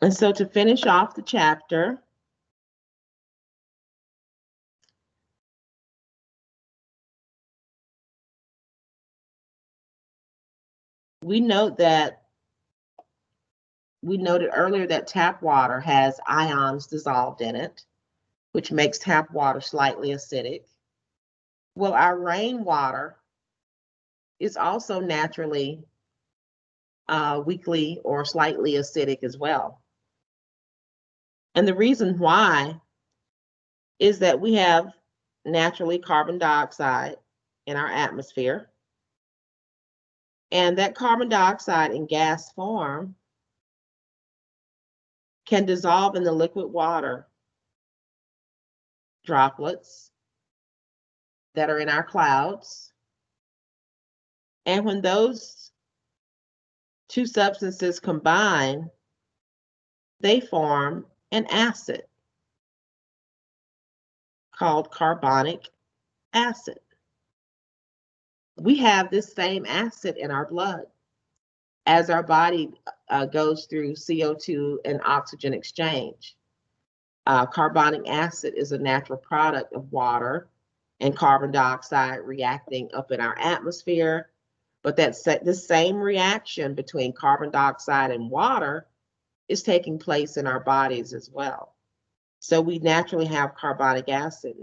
And so to finish off the chapter, we noted earlier that tap water has ions dissolved in it, which makes tap water slightly acidic. Well, our rainwater is also naturally weakly or slightly acidic as well. And the reason why is that we have naturally carbon dioxide in our atmosphere. And that carbon dioxide in gas form can dissolve in the liquid water droplets that are in our clouds. And when those two substances combine, they form an acid called carbonic acid. We have this same acid in our blood. As our body goes through CO2 and oxygen exchange. Carbonic acid is a natural product of water and carbon dioxide reacting up in our atmosphere. But the same reaction between carbon dioxide and water is taking place in our bodies as well. So we naturally have carbonic acid,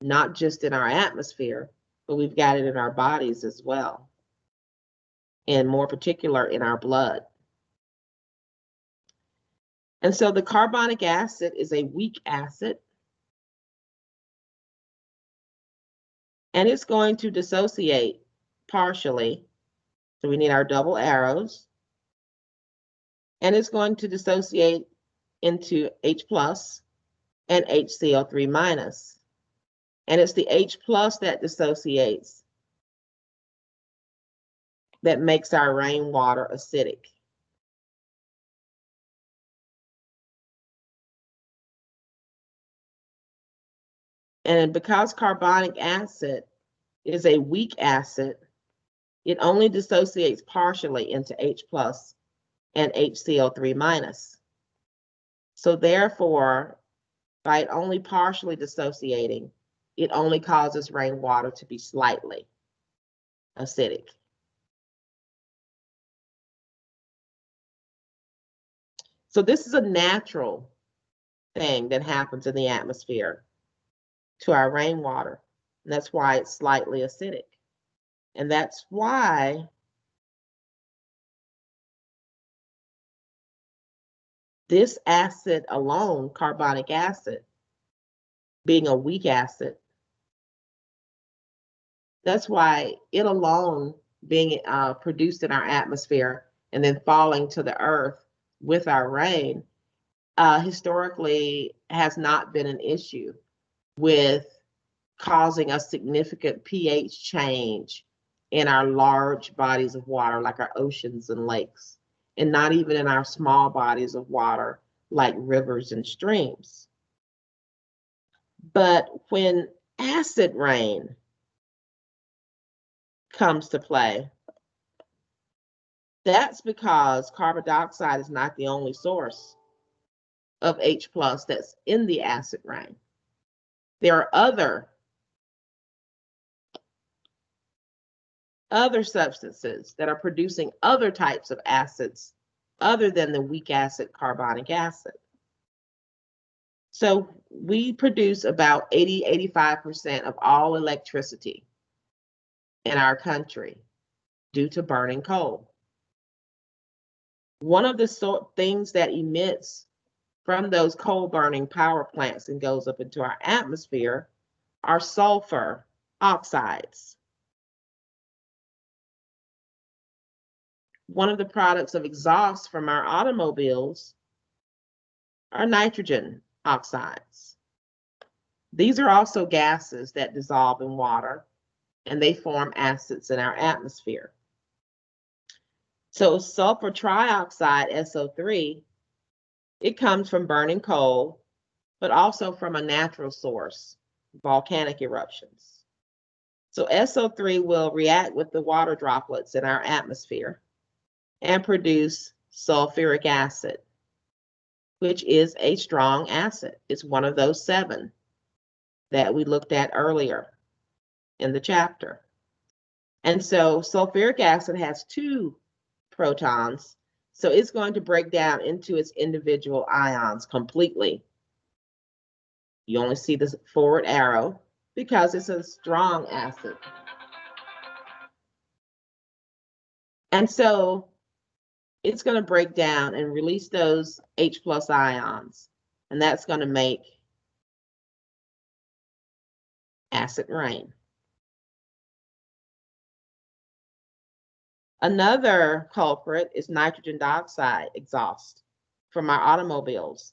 not just in our atmosphere, but we've got it in our bodies as well. And more particular in our blood. And so the carbonic acid is a weak acid. And it's going to dissociate partially. So we need our double arrows. And it's going to dissociate into H plus and HCl3 minus. And it's the H plus that dissociates that makes our rainwater acidic. And because carbonic acid is a weak acid, it only dissociates partially into H plus and HCl3 minus. So therefore, by it only partially dissociating, it only causes rainwater to be slightly acidic. So this is a natural thing that happens in the atmosphere to our rainwater. And that's why it's slightly acidic. And that's why this acid alone, carbonic acid, being a weak acid, that's why it alone being produced in our atmosphere and then falling to the earth with our rain, historically has not been an issue with causing a significant pH change in our large bodies of water, like our oceans and lakes, and not even in our small bodies of water, like rivers and streams. But when acid rain comes to play, that's because carbon dioxide is not the only source of H plus that's in the acid rain. There are other substances that are producing other types of acids other than the weak acid carbonic acid. So we produce about 80–85% of all electricity in our country due to burning coal. One of the things that emits from those coal burning power plants and goes up into our atmosphere are sulfur oxides. One of the products of exhaust from our automobiles are nitrogen oxides. These are also gases that dissolve in water, and they form acids in our atmosphere. So sulfur trioxide, SO3, it comes from burning coal, but also from a natural source, volcanic eruptions. So SO3 will react with the water droplets in our atmosphere and produce sulfuric acid, which is a strong acid. It's one of those 7 that we looked at earlier in the chapter. And so sulfuric acid has 2 protons, so it's going to break down into its individual ions completely. You only see the forward arrow because it's a strong acid. And so it's going to break down and release those H+ ions, and that's going to make acid rain. Another culprit is nitrogen dioxide exhaust from our automobiles.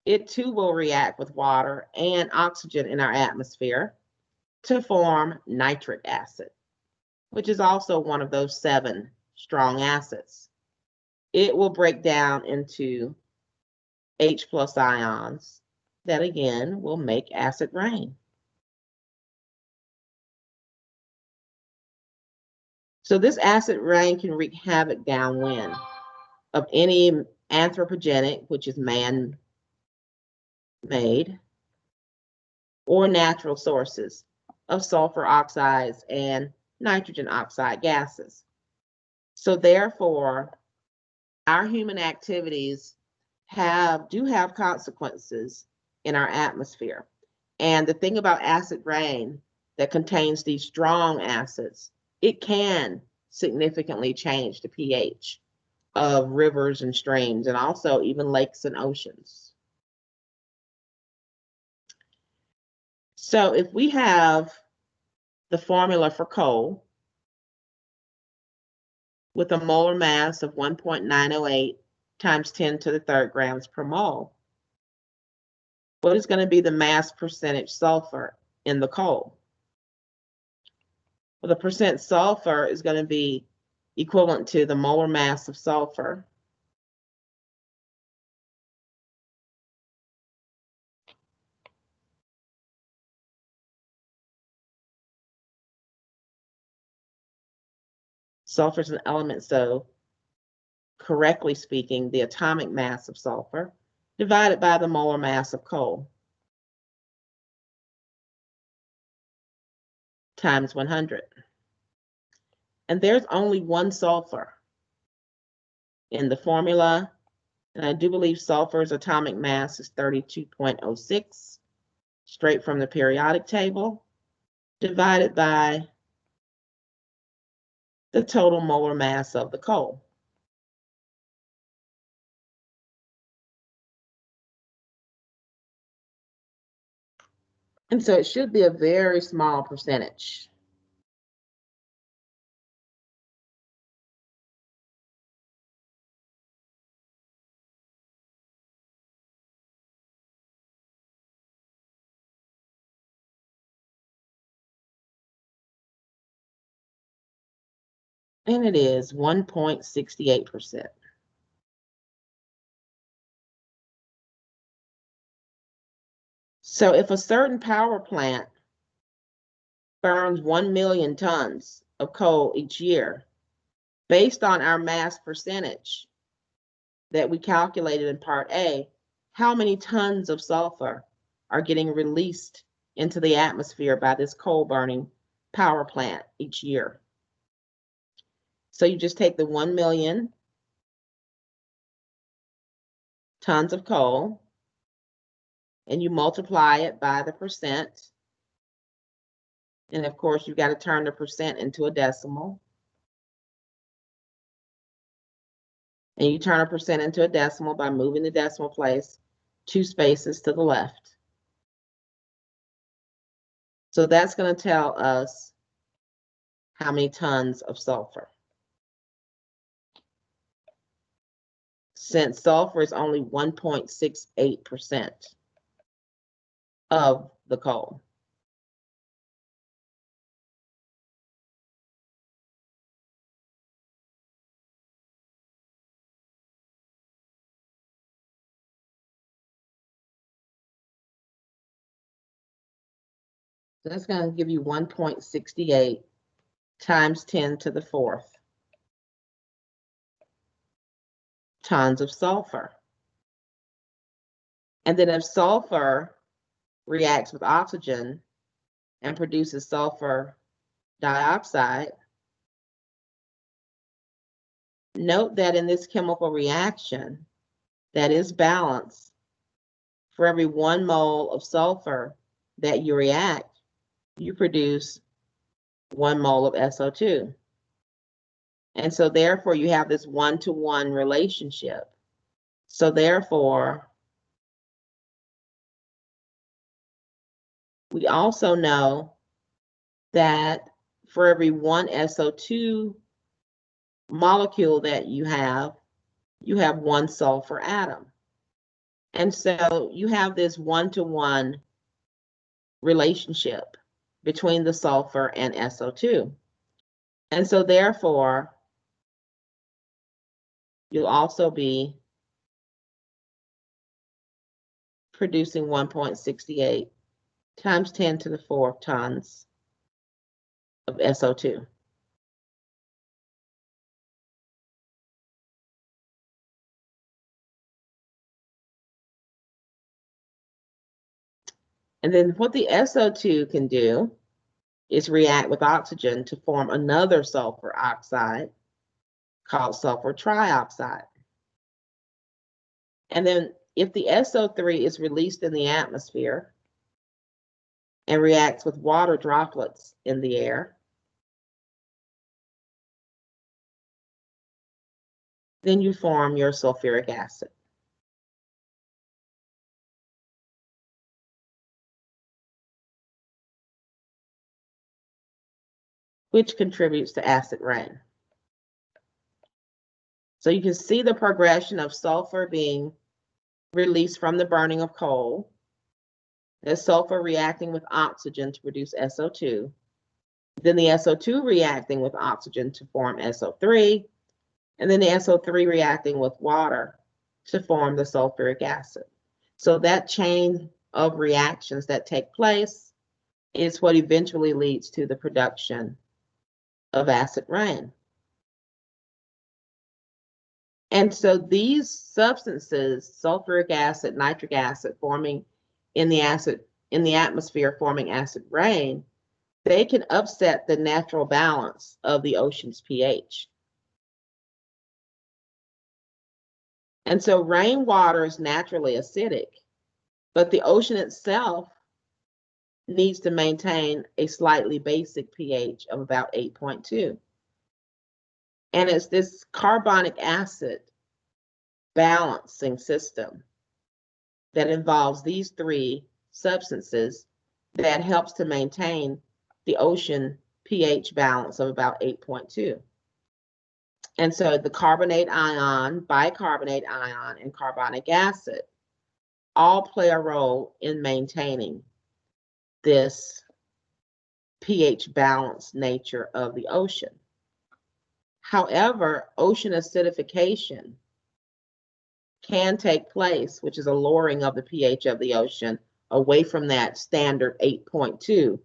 It too will react with water and oxygen in our atmosphere to form nitric acid, which is also one of those 7 strong acids. It will break down into H+ ions that again will make acid rain. So this acid rain can wreak havoc downwind of any anthropogenic, which is man-made, or natural sources of sulfur oxides and nitrogen oxide gases. So therefore, our human activities do have consequences in our atmosphere. And the thing about acid rain that contains these strong acids, it can significantly change the pH of rivers and streams, and also even lakes and oceans. So if we have the formula for coal with a molar mass of 1.908 times 10 to the 3rd grams per mole, what is going to be the mass percentage sulfur in the coal? Well, the percent sulfur is going to be equivalent to the molar mass of sulfur sulfur is an element, so correctly speaking, the atomic mass of sulfur divided by the molar mass of coal times 100. And there's only 1 sulfur in the formula, and I do believe sulfur's atomic mass is 32.06, straight from the periodic table, divided by the total molar mass of the coal. And so it should be a very small percentage. And it is 1.68%. So if a certain power plant burns 1 million tons of coal each year, based on our mass percentage that we calculated in Part A, how many tons of sulfur are getting released into the atmosphere by this coal burning power plant each year? So you just take the 1 million tons of coal and you multiply it by the percent. And of course, you've got to turn the percent into a decimal. And you turn a percent into a decimal by moving the decimal place 2 spaces to the left. So that's going to tell us how many tons of sulfur. Since sulfur is only 1.68% of the coal. That's going to give you 1.68 times 10 to the 4th tons of sulfur. And then if sulfur reacts with oxygen and produces sulfur dioxide, note that in this chemical reaction that is balanced, for every 1 mole of sulfur that you react, you produce 1 mole of SO2. And so therefore you have this 1-to-1 relationship. So therefore, we also know that for every 1 SO2 molecule that you have 1 sulfur atom. And so you have this 1-to-1 relationship between the sulfur and SO2. And so therefore, you'll also be producing 1.68 times 10 to the 4th tons of SO2. And then what the SO2 can do is react with oxygen to form another sulfur oxide called sulfur trioxide. And then if the SO3 is released in the atmosphere and reacts with water droplets in the air, then you form your sulfuric acid. Which contributes to acid rain. So you can see the progression of sulfur being released from the burning of coal. There's sulfur reacting with oxygen to produce SO2. Then the SO2 reacting with oxygen to form SO3. And then the SO3 reacting with water to form the sulfuric acid. So that chain of reactions that take place is what eventually leads to the production of acid rain. And so these substances, sulfuric acid, nitric acid, forming in the atmosphere, forming acid rain, they can upset the natural balance of the ocean's pH. And so rainwater is naturally acidic, but the ocean itself needs to maintain a slightly basic pH of about 8.2. And it's this carbonic acid balancing system that involves these 3 substances that helps to maintain the ocean pH balance of about 8.2. And so the carbonate ion, bicarbonate ion, and carbonic acid all play a role in maintaining this pH balanced nature of the ocean. However, ocean acidification can take place, which is a lowering of the pH of the ocean away from that standard 8.2.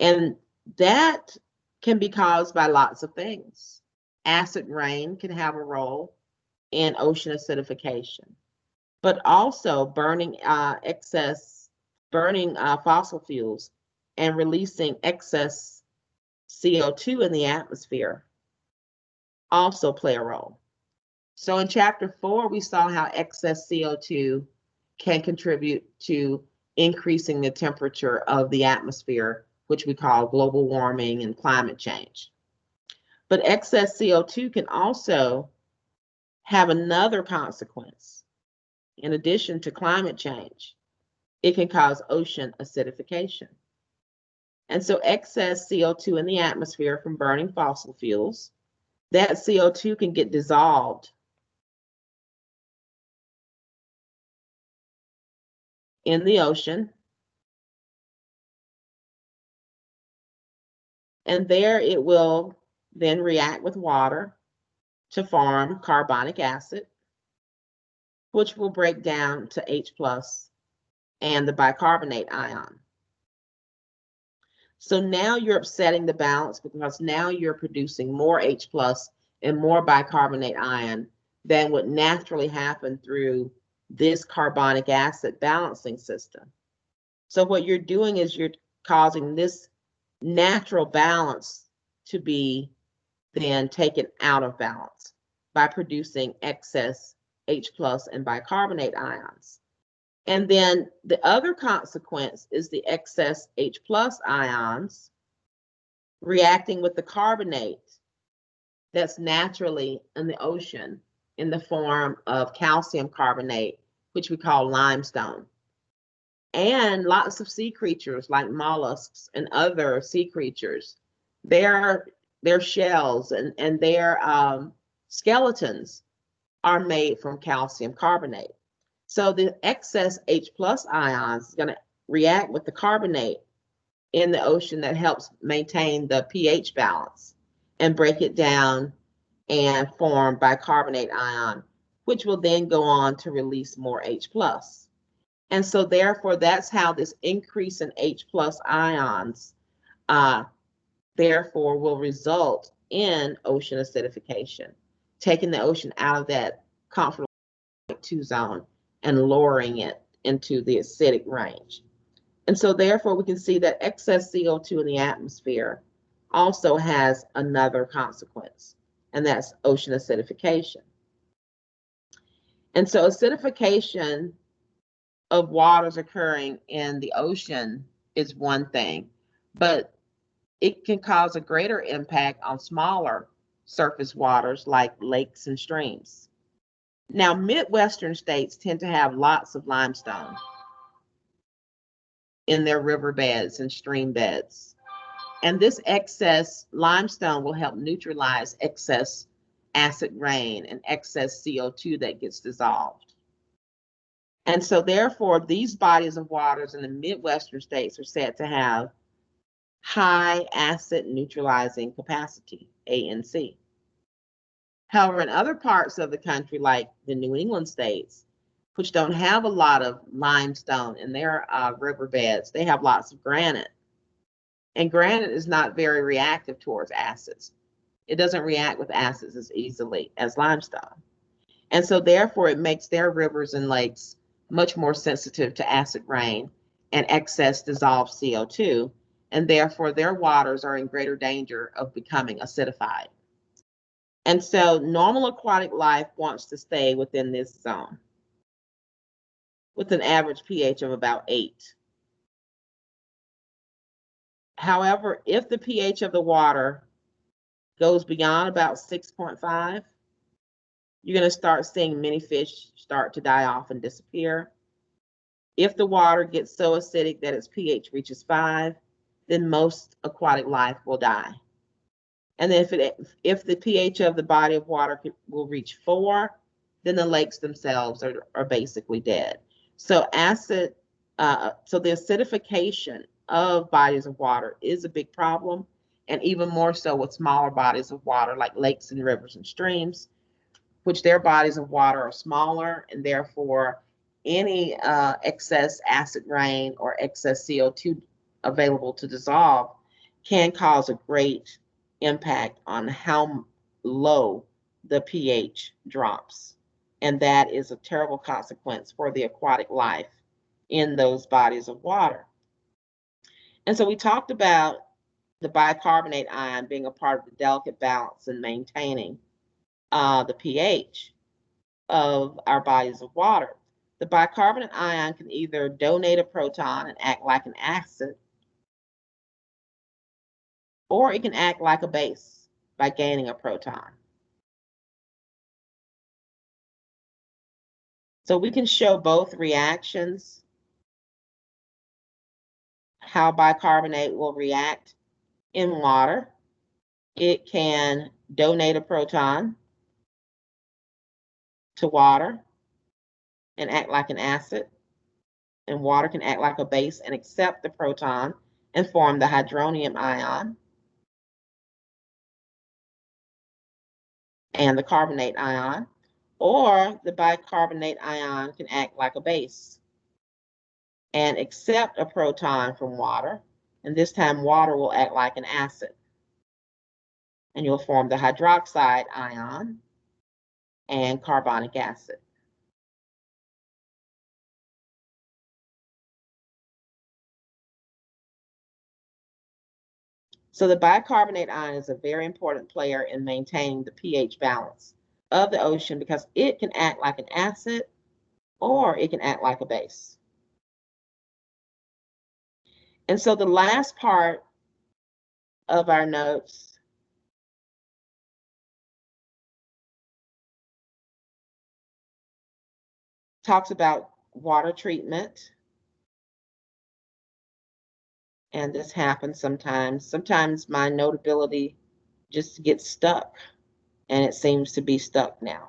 And that can be caused by lots of things. Acid rain can have a role in ocean acidification, but also burning fossil fuels and releasing excess CO2 in the atmosphere also play a role. So in chapter 4, we saw how excess CO2 can contribute to increasing the temperature of the atmosphere, which we call global warming and climate change. But excess CO2 can also have another consequence. In addition to climate change, it can cause ocean acidification. And so excess CO2 in the atmosphere from burning fossil fuels, that CO2 can get dissolved in the ocean. And there it will then react with water to form carbonic acid, which will break down to H+ and the bicarbonate ion. So now you're upsetting the balance because now you're producing more H plus and more bicarbonate ion than would naturally happen through this carbonic acid balancing system. So what you're doing is you're causing this natural balance to be then taken out of balance by producing excess H plus and bicarbonate ions. And then the other consequence is the excess H plus ions reacting with the carbonate that's naturally in the ocean in the form of calcium carbonate, which we call limestone. And lots of sea creatures like mollusks and other sea creatures, their shells and their skeletons are made from calcium carbonate. So the excess H plus ions is going to react with the carbonate in the ocean that helps maintain the pH balance and break it down and form bicarbonate ion, which will then go on to release more H plus. And so therefore, that's how this increase in H plus ions therefore will result in ocean acidification, taking the ocean out of that comfortable 2 zone and lowering it into the acidic range. And so therefore, we can see that excess CO2 in the atmosphere also has another consequence, and that's ocean acidification. And so acidification of waters occurring in the ocean is one thing, but it can cause a greater impact on smaller surface waters like lakes and streams. Now, Midwestern states tend to have lots of limestone in their riverbeds and stream beds. And this excess limestone will help neutralize excess acid rain and excess CO2 that gets dissolved. And so therefore, these bodies of waters in the Midwestern states are said to have high acid neutralizing capacity, ANC. However, in other parts of the country, like the New England states, which don't have a lot of limestone in their riverbeds, they have lots of granite. And granite is not very reactive towards acids. It doesn't react with acids as easily as limestone. And so therefore, it makes their rivers and lakes much more sensitive to acid rain and excess dissolved CO2, and therefore their waters are in greater danger of becoming acidified. And so normal aquatic life wants to stay within this zone with an average pH of about 8. However, if the pH of the water goes beyond about 6.5, you're going to start seeing many fish start to die off and disappear. If the water gets so acidic that its pH reaches 5, then most aquatic life will die. And then if the pH of the body of water will reach 4, then the lakes themselves are basically dead. So the acidification of bodies of water is a big problem, and even more so with smaller bodies of water like lakes and rivers and streams, which their bodies of water are smaller, and therefore any excess acid rain or excess CO2 available to dissolve can cause a great impact on how low the pH drops. And that is a terrible consequence for the aquatic life in those bodies of water. And so we talked about the bicarbonate ion being a part of the delicate balance in maintaining the pH of our bodies of water. The bicarbonate ion can either donate a proton and act like an acid, or it can act like a base by gaining a proton. So we can show both reactions, how bicarbonate will react in water. It can donate a proton to water and act like an acid, and water can act like a base and accept the proton and form the hydronium ion and the carbonate ion, or the bicarbonate ion can act like a base and accept a proton from water And this time water will act like an acid. And you'll form the hydroxide ion and carbonic acid. So the bicarbonate ion is a very important player in maintaining the pH balance of the ocean because it can act like an acid or it can act like a base. And so the last part of our notes talks about water treatment. And this happens sometimes. Sometimes my notability just gets stuck, and it seems to be stuck now.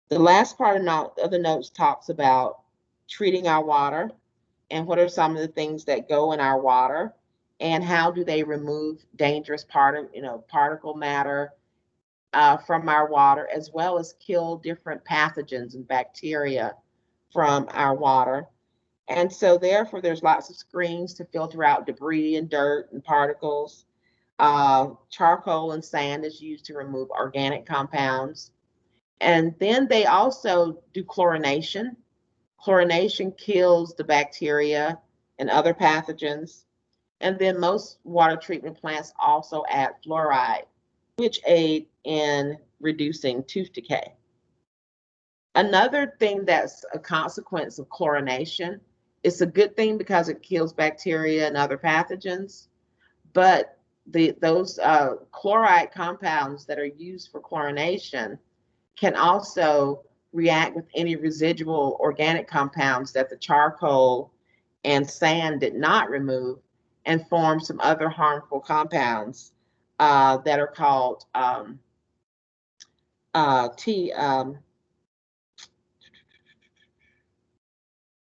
The last part of the notes talks about treating our water and what are some of the things that go in our water and how do they remove dangerous particle matter from our water, as well as kill different pathogens and bacteria from our water. And so therefore, there's lots of screens to filter out debris and dirt and particles. Charcoal and sand is used to remove organic compounds. And then they also do chlorination. Chlorination kills the bacteria and other pathogens. And then most water treatment plants also add fluoride, which aid in reducing tooth decay. Another thing that's a consequence of chlorination, it's a good thing because it kills bacteria and other pathogens, but those chloride compounds that are used for chlorination can also react with any residual organic compounds that the charcoal and sand did not remove and form some other harmful compounds that are called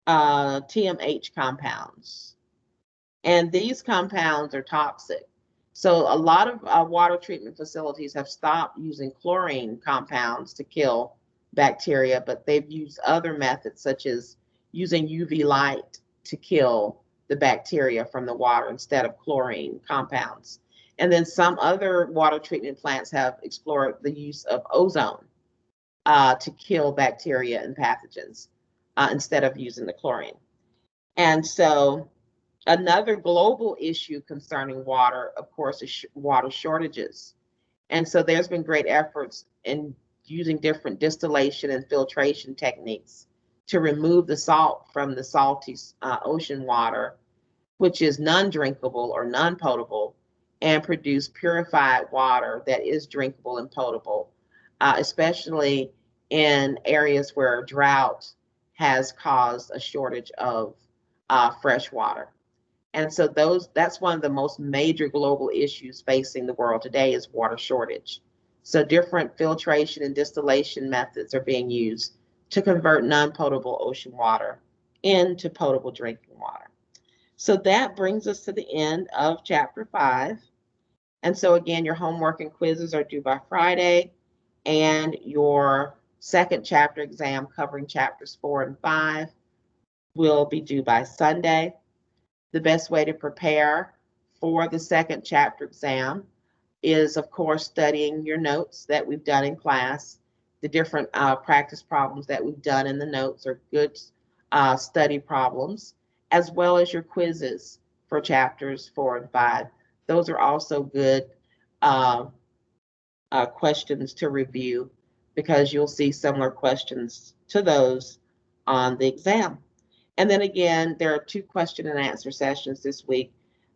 TMH compounds. And these compounds are toxic. So a lot of water treatment facilities have stopped using chlorine compounds to kill bacteria, but they've used other methods such as using UV light to kill the bacteria from the water instead of chlorine compounds. And then some other water treatment plants have explored the use of ozone to kill bacteria and pathogens instead of using the chlorine. And so another global issue concerning water, of course, is water shortages. And so there's been great efforts in using different distillation and filtration techniques to remove the salt from the salty ocean water, which is non-drinkable or non-potable, and produce purified water that is drinkable and potable, especially in areas where drought has caused a shortage of fresh water. And so that's one of the most major global issues facing the world today is water shortage. So different filtration and distillation methods are being used to convert non-potable ocean water into potable drinking water. So that brings us to the end of chapter 5. And so again, your homework and quizzes are due by Friday, and your second chapter exam covering chapters 4 and 5 will be due by Sunday. The best way to prepare for the second chapter exam is, of course, studying your notes that we've done in class. The different practice problems that we've done in the notes are good study problems, as well as your quizzes for chapters 4 and 5. Those are also good questions to review because you'll see similar questions to those on the exam. And then again, there are 2 question and answer sessions this week,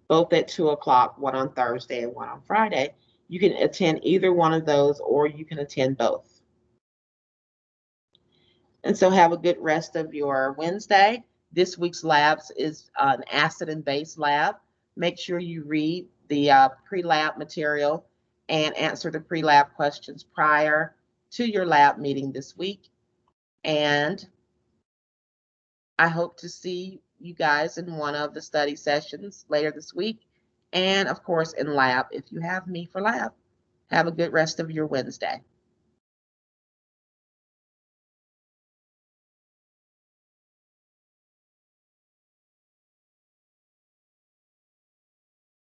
both at 2 o'clock, one on Thursday and one on Friday. You can attend either one of those, or you can attend both. And so have a good rest of your Wednesday. This week's labs is an acid and base lab. Make sure you read the pre-lab material and answer the pre-lab questions prior to your lab meeting this week. And I hope to see you guys in one of the study sessions later this week. And of course in lab, if you have me for lab. Have a good rest of your Wednesday.